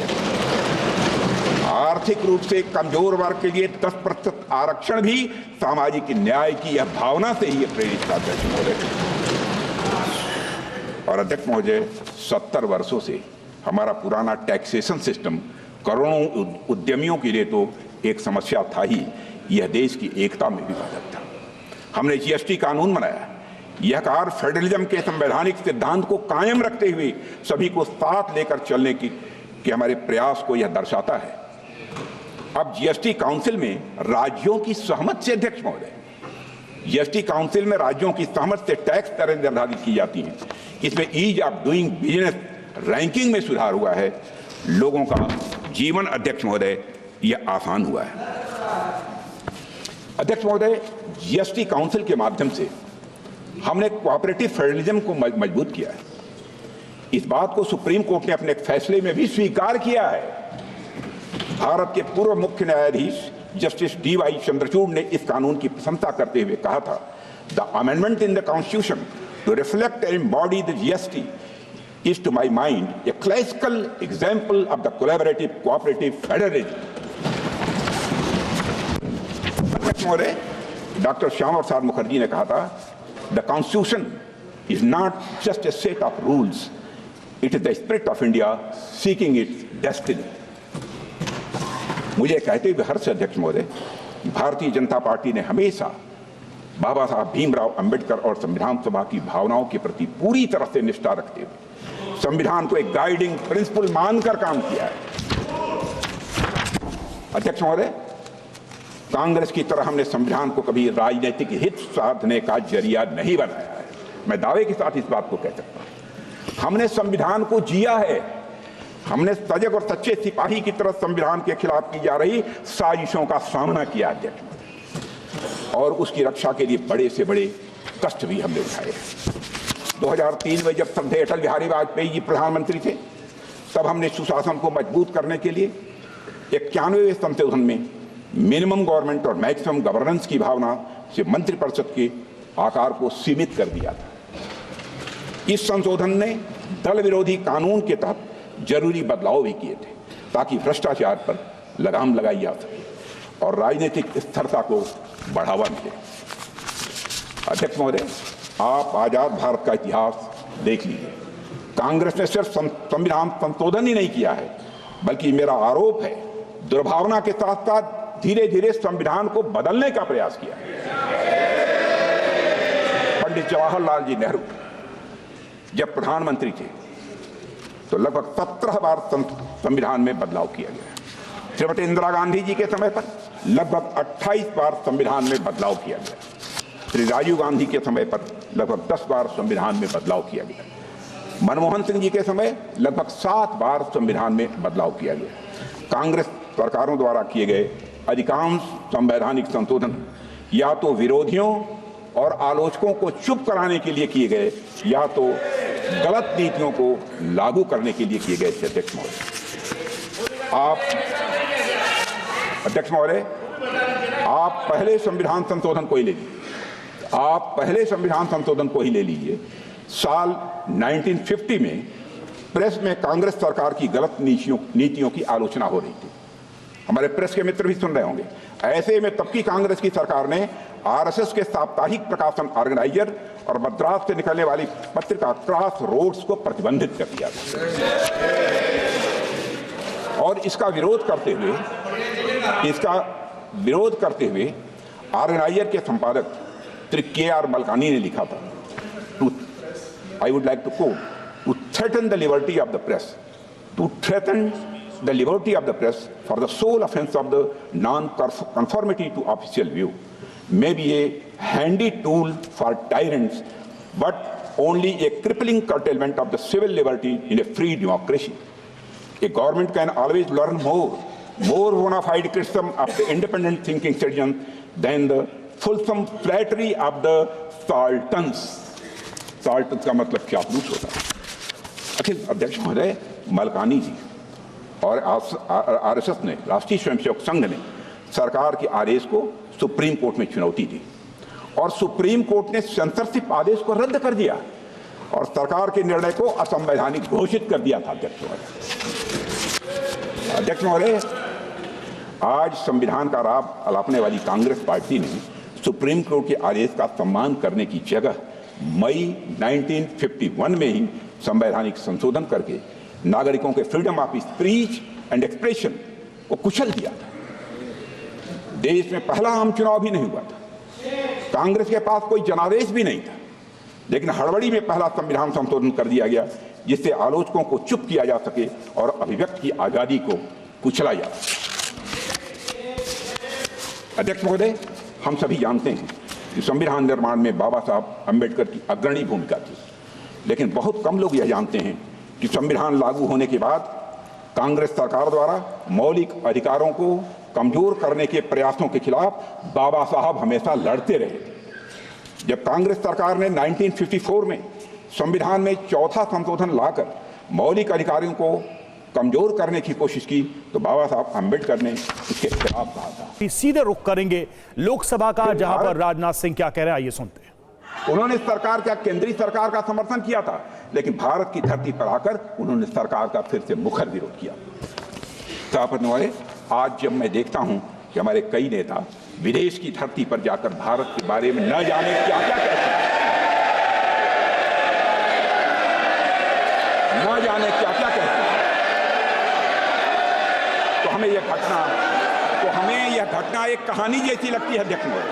आर्थिक रूप से कमजोर वर्ग के लिए 10% आरक्षण भी सामाजिक न्याय की यह भावना से ही प्रेरित था अध्यक्ष महोदय। और अध्यक्ष महोदय, 70 वर्षों से हमारा पुराना टैक्सेशन सिस्टम करोड़ों उद्यमियों के लिए तो एक समस्या था ही, यह देश की एकता में भी बाधक था। हमने जीएसटी कानून बनाया। यह कार्य फेडरलिज्म के संवैधानिक सिद्धांत को कायम रखते हुए सभी को साथ लेकर चलने की हमारे प्रयास को यह दर्शाता है। अब जीएसटी काउंसिल में राज्यों की सहमति से अध्यक्ष महोदय, जीएसटी काउंसिल में राज्यों की सहमति से टैक्स दरें निर्धारित की जाती हैं। इसमें ease of doing business ranking में सुधार हुआ है। लोगों का जीवन अध्यक्ष महोदय यह आसान हुआ है। अध्यक्ष महोदय, जीएसटी काउंसिल के माध्यम से हमने कोऑपरेटिव फेडरलिज्म को मजबूत किया है। इस बात को सुप्रीम कोर्ट ने अपने एक फैसले में भी स्वीकार किया है। भारत के पूर्व मुख्य न्यायाधीश जस्टिस डी.वाई. चंद्रचूड़ ने इस कानून की प्रशंसा करते हुए कहा था, the amendment in the constitution to reflect and embody the GST is to my mind a classical example of the collaborative cooperative federalism. अध्यक्ष महोदय, डॉक्टर श्यामा प्रसाद मुखर्जी ने कहा था, the constitution is not just a set of rules, it is the spirit of India seeking its destiny. मुझे कहते हुए हर्ष अध्यक्ष महोदय, भारतीय जनता पार्टी ने हमेशा बाबा साहब भीमराव अंबेडकर और संविधान सभा की भावनाओं के प्रति पूरी तरह से निष्ठा रखते हुए संविधान को एक गाइडिंग प्रिंसिपल मानकर काम किया है। अध्यक्ष महोदय, कांग्रेस की तरह हमने संविधान को कभी राजनीतिक हित साधने का जरिया नहीं बनाया है। मैं दावे के साथ इस बात को कह सकता हूं। हमने संविधान को जिया है। हमने सजग और सच्चे सिपाही की तरह संविधान के खिलाफ की जा रही साजिशों का सामना किया अध्यक्ष, और उसकी रक्षा के लिए बड़े से बड़े कष्ट भी हमने उठाए। 2003 में जब श्रद्धेय अटल बिहारी वाजपेयी जी प्रधानमंत्री थे, तब हमने सुशासन को मजबूत करने के लिए 91वें संशोधन में मिनिमम गवर्नमेंट और मैक्सिमम गवर्नेंस की भावना से मंत्रिपरिषद के आकार को सीमित कर दिया था। इस संशोधन ने दल विरोधी कानून के तहत जरूरी बदलाव भी किए थे ताकि भ्रष्टाचार पर लगाम लगाई जा सके और राजनीतिक स्थिरता को बढ़ावा मिले। अध्यक्ष महोदय, आप आजाद भारत का इतिहास देख लीजिए। कांग्रेस ने सिर्फ संविधान संशोधन ही नहीं किया है, बल्कि मेरा आरोप है दुर्भावना के साथ साथ धीरे धीरे संविधान को बदलने का प्रयास किया। पंडित जवाहरलाल जी नेहरू जब प्रधानमंत्री थे तो लगभग 17 बार संविधान में बदलाव किया गया। श्रीमती इंदिरा गांधी जी के समय पर लगभग 28 बार संविधान में बदलाव किया गया। श्री राजीव गांधी के समय पर लगभग 10 बार संविधान में बदलाव किया गया। मनमोहन सिंह जी के समय लगभग 7 बार संविधान में बदलाव किया गया। कांग्रेस सरकारों द्वारा किए गए अधिकांश संवैधानिक संशोधन या तो विरोधियों और आलोचकों को चुप कराने के लिए किए गए या तो गलत नीतियों को लागू करने के लिए किए गए। अध्यक्ष महोदय, आप पहले संविधान संशोधन को ही ले लीजिए। आप पहले संविधान संशोधन को ही ले लीजिए। साल 1950 में प्रेस में कांग्रेस सरकार की गलत नीतियों की आलोचना हो रही थी। हमारे प्रेस के मित्र भी सुन रहे होंगे। ऐसे में तब की कांग्रेस की सरकार ने आरएसएस के साप्ताहिक प्रकाशन ऑर्गेनाइजर और मद्रास से निकलने वाली पत्रिका क्रॉस रोड्स को प्रतिबंधित कर दिया था। और इसका विरोध करते हुए ऑर्गेनाइजर के संपादक श्री के.आर. मलकानी ने लिखा था, I would like to quote, to threaten the liberty of the press, to threaten the liberty of the press for the sole offense of the non-conformity to official view may be a handy tool for tyrants but only a crippling curtailment of the civil liberty in a free democracy. A government can always learn more bona fide criticism of the independent thinking citizen than the fulsome flattery of the sultans. Sultans का मतलब चापलूस होता है। अखिल अध्यक्ष महोदय, मलकानी जी और RSS ने, राष्ट्रीय स्वयंसेवक संघ ने सरकार के आदेश को सुप्रीम कोर्ट में चुनौती दी और सुप्रीम कोर्ट ने सेंसरशिप आदेश को रद्द कर दिया और सरकार के निर्णय को असंवैधानिक घोषित कर दिया था। अध्यक्ष महोदय, आज संविधान का राग अलापने वाली कांग्रेस पार्टी ने सुप्रीम कोर्ट के आदेश का सम्मान करने की जगह मई 1951 में ही संवैधानिक संशोधन करके नागरिकों के freedom of speech and expression को कुचल दिया था। देश में पहला आम चुनाव भी नहीं हुआ था, कांग्रेस के पास कोई जनादेश भी नहीं था, लेकिन हड़बड़ी में पहला संविधान संशोधन कर दिया गया जिससे आलोचकों को चुप किया जा सके और अभिव्यक्ति की आजादी को कुचला जा सके। अध्यक्ष महोदय, हम सभी जानते हैं कि संविधान निर्माण में बाबा साहब अम्बेडकर की अग्रणी भूमिका थी, लेकिन बहुत कम लोग यह जानते हैं कि संविधान लागू होने के बाद कांग्रेस सरकार द्वारा मौलिक अधिकारों को कमजोर करने के प्रयासों के खिलाफ बाबा साहब हमेशा लड़ते रहे। जब कांग्रेस सरकार ने 1954 में संविधान में चौथा संशोधन लाकर मौलिक अधिकारों को कमजोर करने की कोशिश की तो बाबा साहब अम्बेडकर ने इसके खिलाफ कहा था। सीधे रुख करेंगे लोकसभा का, जहां पर राजनाथ सिंह क्या कह रहे हैं, आइए सुनते हैं। उन्होंने सरकार का, केंद्रीय सरकार का समर्थन किया था, लेकिन भारत की धरती पर आकर उन्होंने सरकार का फिर से मुखर विरोध किया। सभापति, आज जब मैं देखता हूं कि हमारे कई नेता विदेश की धरती पर जाकर भारत के बारे में न जाने क्या क्या कहते हैं, न जाने क्या क्या कहते हैं, तो हमें यह घटना एक कहानी जैसी लगती है अध्यक्ष महोदय।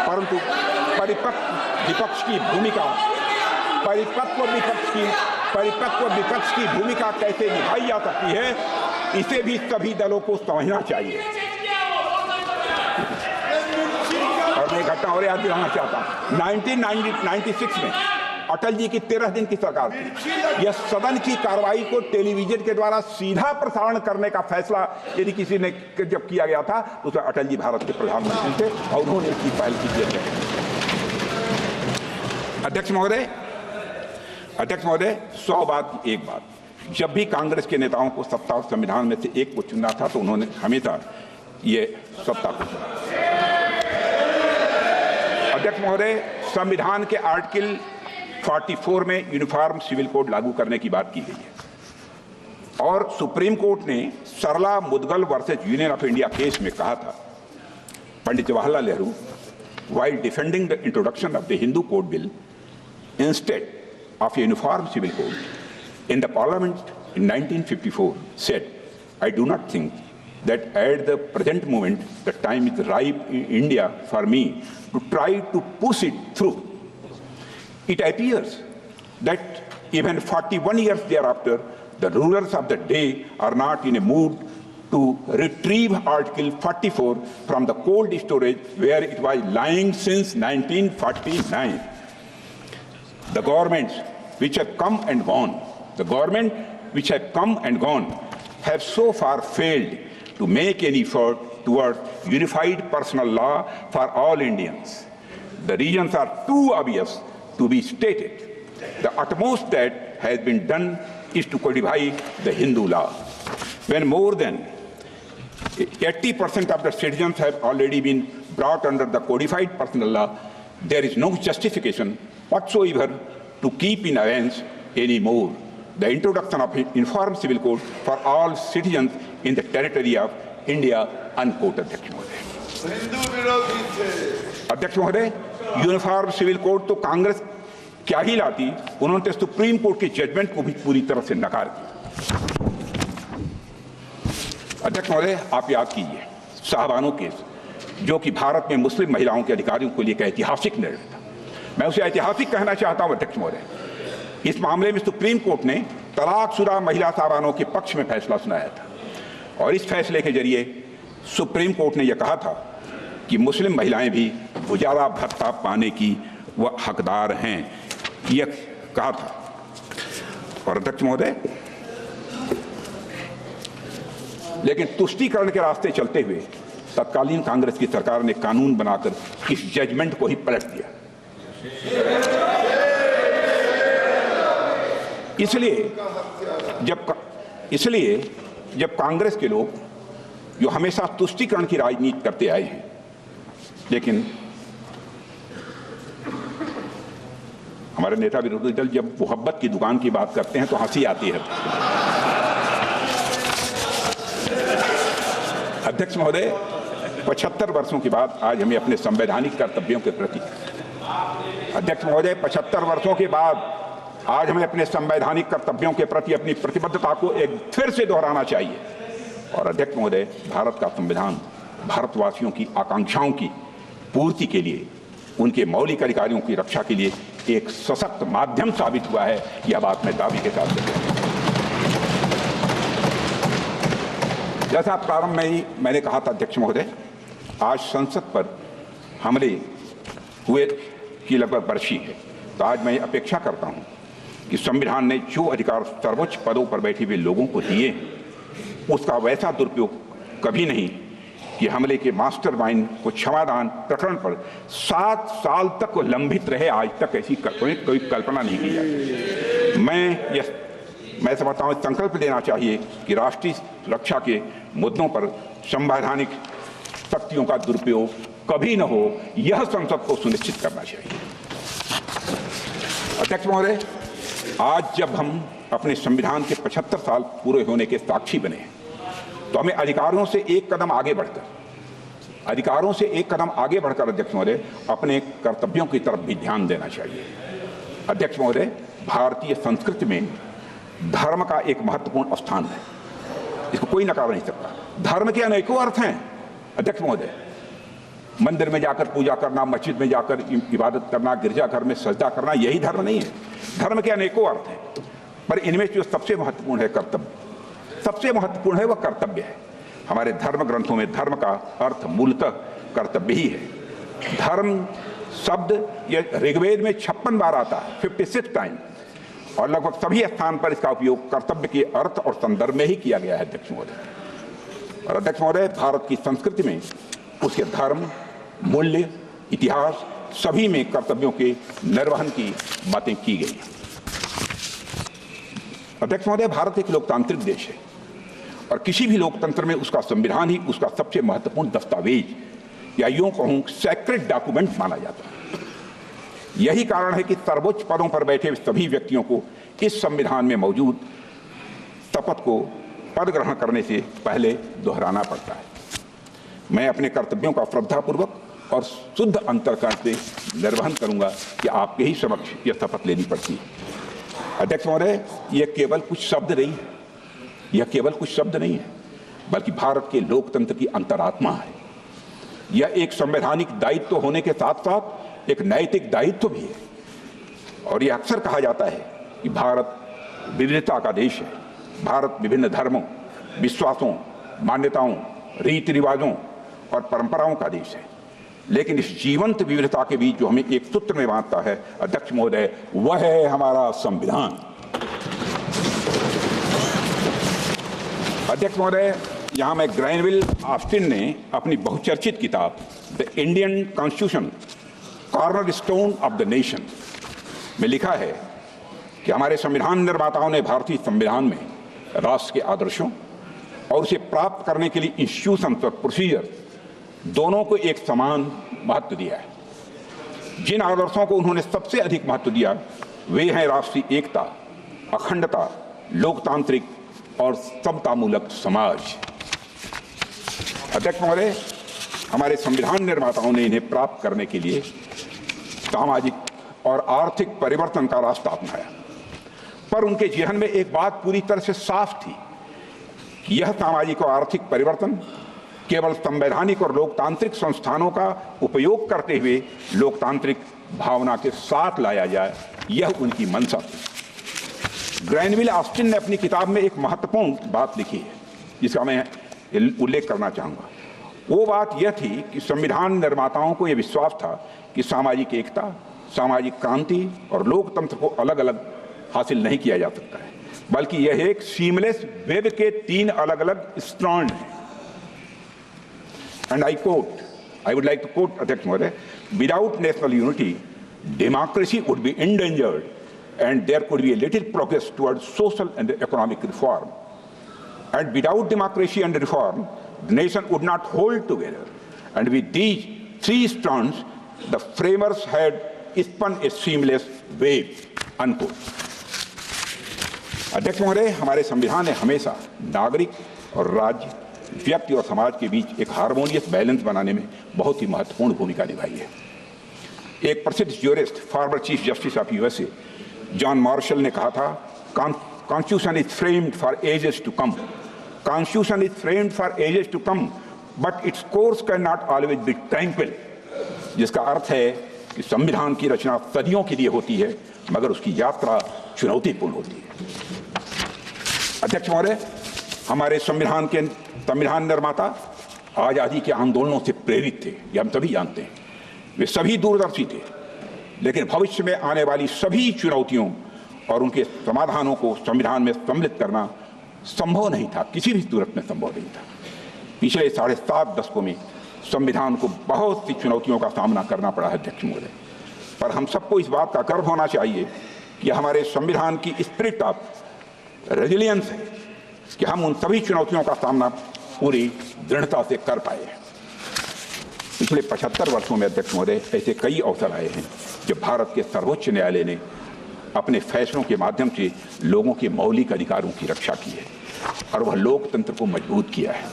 परंतु परिपक्व विपक्ष की भूमिका कैसे निभाई जा सकती है, इसे भी सभी दलों को समझना चाहिए। और मैं घटना और याद दिलाना चाहता हूं, 1996 में अटल जी की 13 दिन की सरकार थी। यह सदन की कार्रवाई को टेलीविजन के द्वारा सीधा प्रसारण करने का फैसला यदि किसी ने जब किया गया था तो उसमें अटल जी भारत के प्रधानमंत्री थे और उन्होंने इसकी पहल की थी। अध्यक्ष महोदय, 100 बात की एक बात, जब भी कांग्रेस के नेताओं को सत्ता और संविधान में से एक को चुनना था तो उन्होंने हमेशा ये सत्ता को चुना। अध्यक्ष महोदय, संविधान के आर्टिकल 44 में यूनिफॉर्म सिविल कोड लागू करने की बात की गई है और सुप्रीम कोर्ट ने Sarla Mudgal versus union of India case में कहा था, पंडित Jawaharlal Nehru while defending the introduction of the Hindu Code Bill instead of a uniform civil code in the Parliament in 1954 said, I do not think that at the present moment the time is ripe in India for me to try to push it through. It appears that even 41 years thereafter, the rulers of the day are not in a mood to retrieve Article 44 from the cold storage where it was lying since 1949. The governments which have come and gone, have so far failed to make any effort towards unified personal law for all Indians. The reasons are too obvious to be stated. The utmost that has been done is to codify the Hindu law. When more than 80% of the citizens have already been brought under the codified personal law, there is no justification whatsoever to keep in abeyance anymore the introduction of an uniform civil code for all citizens in the territory of India, unquote. अध्यक्ष महोदय, uniform civil code तो कांग्रेस क्या ही लाती, उन्होंने तो supreme court के judgement को भी पूरी तरह से नकार दिया। अध्यक्ष महोदय, आप याद कीजिए साहबानो केस, जो कि भारत में मुस्लिम महिलाओं के अधिकारियों को लेकर ऐतिहासिक निर्णय था। मैं उसे ऐतिहासिक कहना चाहता हूं अध्यक्ष महोदय। इस मामले में सुप्रीम कोर्ट ने तलाकशुदा महिला साहबानों के पक्ष में फैसला सुनाया था और इस फैसले के जरिए सुप्रीम कोर्ट ने यह कहा था कि मुस्लिम महिलाएं भी गुजारा भत्ता पाने की वह हकदार हैं। यह कहा था। और अध्यक्ष महोदय, लेकिन तुष्टीकरण के रास्ते चलते हुए तत्कालीन कांग्रेस की सरकार ने कानून बनाकर इस जजमेंट को ही पलट दिया। इसलिए जब कांग्रेस के लोग जो हमेशा तुष्टीकरण की राजनीति करते आए हैं, लेकिन हमारे नेता विरोधी दल जब मोहब्बत की दुकान की बात करते हैं तो हंसी आती है। अध्यक्ष महोदय, 75 वर्षों के बाद आज हमें अपने संवैधानिक कर्तव्यों के प्रति 75 वर्षों के बाद आज हमें अपने संवैधानिक कर्तव्यों के प्रति अपनी प्रतिबद्धता को एक फिर से दोहराना चाहिए। और अध्यक्ष महोदय, भारत का संविधान भारतवासियों की आकांक्षाओं की पूर्ति के लिए, उनके मौलिक अधिकारों की रक्षा के लिए एक सशक्त माध्यम साबित हुआ है। यह बात मैं दावे के साथ कहता हूं। जैसा प्रारंभ में ही मैंने कहा था अध्यक्ष महोदय, आज संसद पर हमले हुए की लगभग बरसी है, तो आज मैं अपेक्षा करता हूं कि संविधान ने जो अधिकार सर्वोच्च पदों पर बैठे हुए लोगों को दिए, उसका वैसा दुरुपयोग कभी नहीं कि हमले के मास्टरमाइंड को क्षमादान प्रकरण पर 7 साल तक लंबित रहे। आज तक ऐसी कोई कल्पना नहीं की जाती। मैं समझता हूं संकल्प लेना चाहिए कि राष्ट्रीय सुरक्षा के मुद्दों पर संवैधानिक शक्तियों का दुरुपयोग कभी न हो, यह संसद को सुनिश्चित करना चाहिए। अध्यक्ष महोदय, आज जब हम अपने संविधान के 75 साल पूरे होने के साक्षी बने हैं, तो हमें अधिकारों से एक कदम आगे बढ़कर अध्यक्ष महोदय अपने कर्तव्यों की तरफ भी ध्यान देना चाहिए। अध्यक्ष महोदय, भारतीय संस्कृति में धर्म का एक महत्वपूर्ण स्थान है, इसको कोई नकार नहीं सकता। धर्म के अनेकों अर्थ हैं अध्यक्ष महोदय। मंदिर में जाकर पूजा करना, मस्जिद में जाकर इबादत करना, गिरजाघर में सजदा करना, यही धर्म नहीं है। धर्म के अनेकों अर्थ हैं, पर इनमें जो सबसे महत्वपूर्ण है कर्तव्य, सबसे महत्वपूर्ण है वह कर्तव्य है। हमारे धर्म ग्रंथों में धर्म का अर्थ मूलतः कर्तव्य ही है। धर्म शब्द ये ऋग्वेद में 56 बार आता है, 56 टाइम, और लगभग सभी स्थान पर इसका उपयोग कर्तव्य के अर्थ और संदर्भ में ही किया गया है अध्यक्ष महोदय। और अध्यक्ष महोदय, भारत की संस्कृति में उसके धर्म, मूल्य, इतिहास सभी में कर्तव्यों के निर्वहन की बातें की गई। अध्यक्ष महोदय, भारत एक लोकतांत्रिक देश है और किसी भी लोकतंत्र में उसका संविधान ही उसका सबसे महत्वपूर्ण दस्तावेज या यूं कहूं सैक्रेड डॉक्यूमेंट माना जाता है। यही कारण है कि सर्वोच्च पदों पर बैठे सभी व्यक्तियों को इस संविधान में मौजूद शपथ को पद ग्रहण करने से पहले दोहराना पड़ता है। मैं अपने कर्तव्यों का श्रद्धापूर्वक और शुद्ध अंतःकरण से निर्वहन करूंगा कि आपके ही समक्ष यह शपथ लेनी पड़ती है। अध्यक्ष महोदय, यह केवल कुछ शब्द नहीं है, बल्कि भारत के लोकतंत्र की अंतरात्मा है। यह एक संवैधानिक दायित्व होने के साथ साथ एक नैतिक दायित्व भी है। और यह अक्सर कहा जाता है कि भारत विविधता का देश है। भारत विभिन्न धर्मों, विश्वासों, मान्यताओं, रीति रिवाजों और परंपराओं का देश है। लेकिन इस जीवंत विविधता के बीच जो हमें एक सूत्र में बांधता है अध्यक्ष महोदय, वह है हमारा संविधान। अध्यक्ष महोदय, यहां में ग्रैनविल ऑस्टिन ने अपनी बहुचर्चित किताब the Indian constitution cornerstone of the nation में लिखा है कि हमारे संविधान निर्माताओं ने भारतीय संविधान में राष्ट्र के आदर्शों और उसे प्राप्त करने के लिए इंस्टीट्यूशंस और प्रोसीजर दोनों को एक समान महत्व दिया है। जिन आदर्शों को उन्होंने सबसे अधिक महत्व दिया वे हैं राष्ट्रीय एकता, अखंडता, लोकतांत्रिक और समतामूलक समाज। अध्यक्ष महोदय, हमारे संविधान निर्माताओं ने इन्हें प्राप्त करने के लिए सामाजिक और आर्थिक परिवर्तन का रास्ता अपनाया, पर उनके जीवन में एक बात पूरी तरह से साफ थी कि यह सामाजिक और आर्थिक परिवर्तन केवल संवैधानिक और लोकतांत्रिक संस्थानों का उपयोग करते हुए लोकतांत्रिक भावना के साथ लाया जाए, यह उनकी मंशा थी। ग्रैनविल ऑस्टिन ने अपनी किताब में एक महत्वपूर्ण बात लिखी है जिसका मैं उल्लेख करना चाहूँगा। वो बात यह थी कि संविधान निर्माताओं को यह विश्वास था कि सामाजिक एकता, सामाजिक क्रांति और लोकतंत्र को अलग अलग हासिल नहीं किया जा सकता है, बल्कि यह एक सीमलेस वेब के 3 अलग अलग स्ट्रैंड हैं। And I would like to quote अध्यक्ष महोदय, without national unity democracy would be endangered and there could be a little progress towards social and economic reform. And without democracy and reform, the nation would not hold together. And with these 3 strands, the framers had spun a seamless wave. Unquote. अध्यक्ष महोदय, हमारे संविधान ने हमेशा नागरिक और राज्य, व्यक्ति और समाज के बीच एक हार्मोनियस बैलेंस बनाने में बहुत ही महत्वपूर्ण भूमिका निभाई है। एक प्रसिद्ध ज्यूरिस्ट, former chief justice of USA John Marshall ने कहा था, constitution is framed for ages to come, constitution is framed for ages to come, but its course can not always be tranquil. जिसका अर्थ है कि संविधान की रचना सदियों के लिए होती है, मगर उसकी यात्रा चुनौतीपूर्ण होती है। अध्यक्ष महोदय, हमारे संविधान निर्माता आजादी के आंदोलनों से प्रेरित थे, ये हम सभी जानते हैं। वे सभी दूरदर्शी थे, लेकिन भविष्य में आने वाली सभी चुनौतियों और उनके समाधानों को संविधान में सम्मिलित करना संभव नहीं था, किसी भी सूरत में संभव नहीं था। पिछले 7.5 दशकों में संविधान को बहुत सी चुनौतियों का सामना करना पड़ा है अध्यक्ष महोदय, पर हम सबको इस बात का गर्व होना चाहिए कि हमारे संविधान की स्पिरिट ऑफ रेजिलियंस है कि हम उन सभी चुनौतियों का सामना पूरी दृढ़ता से कर पाए हैं। पिछले 75 वर्षों में अध्यक्ष महोदय ऐसे कई अवसर आए हैं जब भारत के सर्वोच्च न्यायालय ने अपने फैसलों के माध्यम से लोगों के मौलिक अधिकारों की रक्षा की है और वह लोकतंत्र को मजबूत किया है।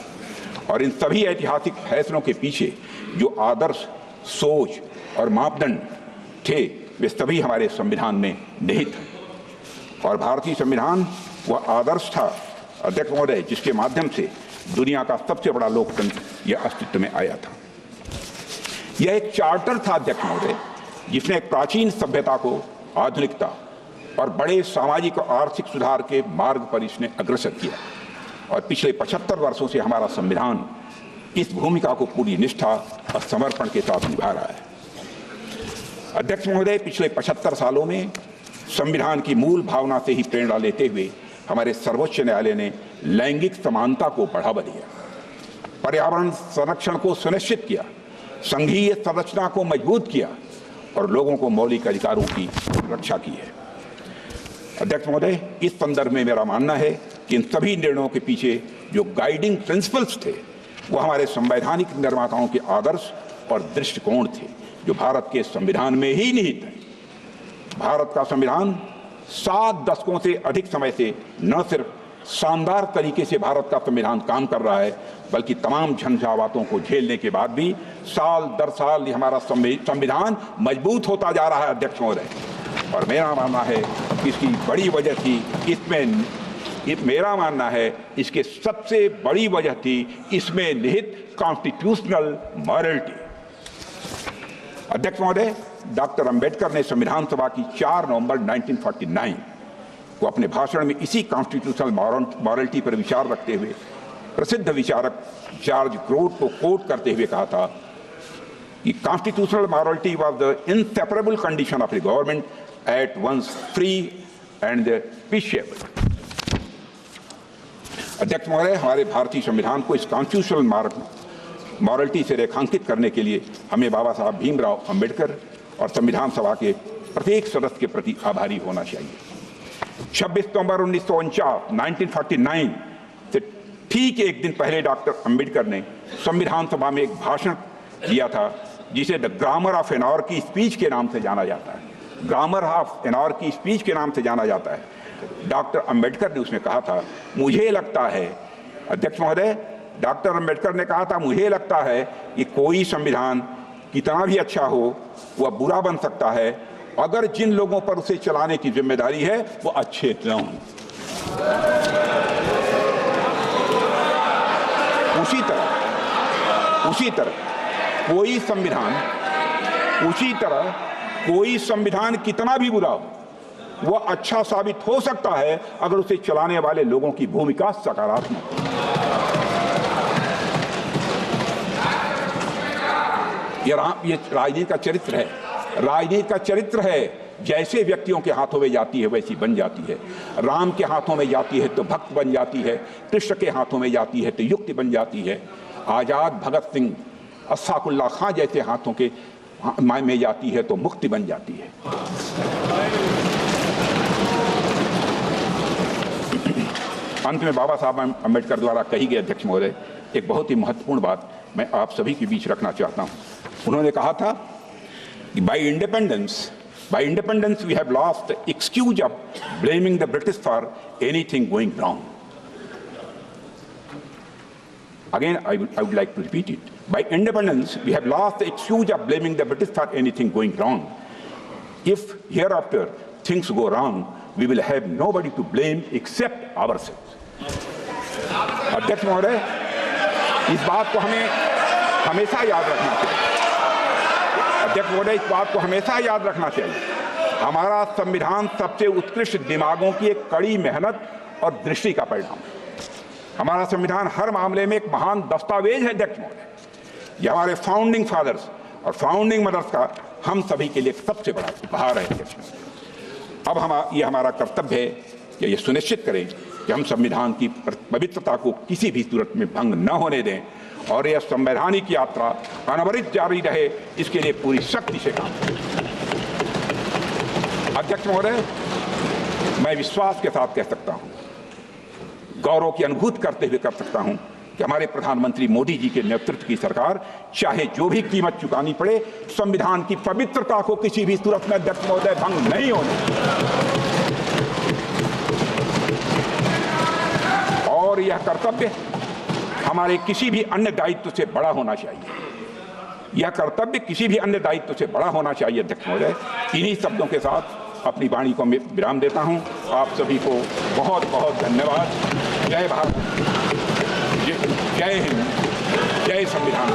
और इन सभी ऐतिहासिक फैसलों के पीछे जो आदर्श, सोच और मापदंड थे, वे सभी हमारे संविधान में निहित हैं। और भारतीय संविधान वह आदर्श था अध्यक्ष महोदय जिसके माध्यम से दुनिया का सबसे बड़ा लोकतंत्र यह अस्तित्व में आया था। यह एक चार्टर था अध्यक्ष महोदय जिसने एक प्राचीन सभ्यता को आधुनिकता और बड़े सामाजिक और आर्थिक सुधार के मार्ग पर इसने अग्रसर किया। और पिछले 75 वर्षों से हमारा संविधान इस भूमिका को पूरी निष्ठा और समर्पण के साथ निभा रहा है। अध्यक्ष महोदय, पिछले 75 सालों में संविधान की मूल भावना से ही प्रेरणा लेते हुए हमारे सर्वोच्च न्यायालय ने लैंगिक समानता को बढ़ावा दिया, पर्यावरण संरक्षण को सुनिश्चित किया, संघीय संरचना को मजबूत किया और लोगों को मौलिक अधिकारों की रक्षा की है। अध्यक्ष महोदय, इस संदर्भ में मेरा मानना है कि इन सभी निर्णयों के पीछे जो गाइडिंग प्रिंसिपल्स थे वो हमारे संवैधानिक निर्माताओं के आदर्श और दृष्टिकोण थे जो भारत के संविधान में ही निहित है। भारत का संविधान 7 दशकों से अधिक समय से न सिर्फ शानदार तरीके से भारत का संविधान काम कर रहा है, बल्कि तमाम झंझावातों को झेलने के बाद भी साल दर साल हमारा संविधान मजबूत होता जा रहा है अध्यक्ष महोदय। और मेरा मानना है कि इसकी बड़ी वजह थी इसके सबसे बड़ी वजह थी इसमें निहित कॉन्स्टिट्यूशनल मॉरलिटी। अध्यक्ष महोदय, डॉक्टर अंबेडकर ने संविधान सभा की 4 नवंबर 1949 को अपने भाषण में इसी कॉन्स्टिट्यूशनल मॉरलिटी पर विचार रखते हुए प्रसिद्ध विचारक जॉर्ज ग्रोथ को कोट करते हुए कहा था कि constitutional morality was the inseparable condition of the government at once free and peaceful. अध्यक्ष महोदय, हमारे भारतीय संविधान को इस कॉन्स्टिट्यूशनल मॉरलिटी से रेखांकित करने के लिए हमें बाबा साहब भीमराव अंबेडकर और संविधान सभा के प्रत्येक सदस्य के प्रति आभारी होना चाहिए। 26 नवंबर 1949 से ठीक एक दिन पहले डॉक्टर अंबेडकर ने संविधान सभा में एक भाषण दिया था जिसे द ग्रामर ऑफ एनॉर्की स्पीच के नाम से जाना जाता है। ग्रामर ऑफ एनॉर्की स्पीच के नाम से जाना जाता है। डॉक्टर अंबेडकर ने उसमें कहा था, मुझे लगता है अध्यक्ष महोदय, डॉक्टर अंबेडकर ने कहा था, मुझे लगता है कि कोई संविधान कितना भी अच्छा हो वह बुरा बन सकता है अगर जिन लोगों पर उसे चलाने की जिम्मेदारी है वो अच्छे न हों। उसी तरह कोई संविधान कितना भी बुरा हो वह अच्छा साबित हो सकता है अगर उसे चलाने वाले लोगों की भूमिका सकारात्मक हो। ये राजनीति का चरित्र है राजनीति का चरित्र है, जैसे व्यक्तियों के हाथों में जाती है वैसी बन जाती है। राम के हाथों में जाती है तो भक्त बन जाती है, कृष्ण के हाथों में जाती है तो युक्ति बन जाती है, आजाद भगत सिंह अशफाकुल्लाह खां जैसे हाथों के में जाती है तो मुक्ति बन जाती है। अंत में बाबा साहब अम्बेडकर द्वारा कही गई अध्यक्ष महोदय एक बहुत ही महत्वपूर्ण बात मैं आप सभी के बीच रखना चाहता हूं। उन्होंने कहा था कि by independence we have lost the excuse of blaming the British for anything going wrong. Again, I would like to repeat it. By independence, we have lost the excuse of blaming the British for anything going wrong. If hereafter things go wrong, we will have nobody to blame except ourselves. अध्यक्ष महोदय, इस बात को हमें हमेशा याद रखना चाहिए। अध्यक्ष महोदय, इस बात को हमेशा याद रखना चाहिए। हमारा संविधान सबसे उत्कृष्ट दिमागों की एक कड़ी मेहनत और दृष्टि का परिणाम है। हमारा संविधान हर मामले में एक महान दस्तावेज है अध्यक्ष महोदय। यह हमारे फाउंडिंग फादर्स और फाउंडिंग मदर्स का हम सभी के लिए सबसे बड़ा उपहार है अध्यक्ष महोदय। अब यह हमारा कर्तव्य है कि यह सुनिश्चित करें कि हम संविधान की पवित्रता को किसी भी सूरत में भंग न होने दें और यह संवैधानिक यात्रा अनवरत जारी रहे, इसके लिए पूरी शक्ति से काम करें। अध्यक्ष महोदय, मैं विश्वास के साथ कह सकता हूं, गौरव की अनुभूति करते हुए कर सकता हूं कि हमारे प्रधानमंत्री मोदी जी के नेतृत्व की सरकार चाहे जो भी कीमत चुकानी पड़े, संविधान की पवित्रता को किसी भी सूरत में अध्यक्ष महोदय भंग नहीं होने। और यह कर्तव्य हमारे किसी भी अन्य दायित्व से बड़ा होना चाहिए। यह कर्तव्य किसी भी अन्य दायित्व से बड़ा होना चाहिए अध्यक्ष महोदय। इन्हीं शब्दों के साथ अपनी वाणी को विराम देता हूं। आप सभी को बहुत बहुत धन्यवाद। जय भारत, जय हिंद, जय संविधान।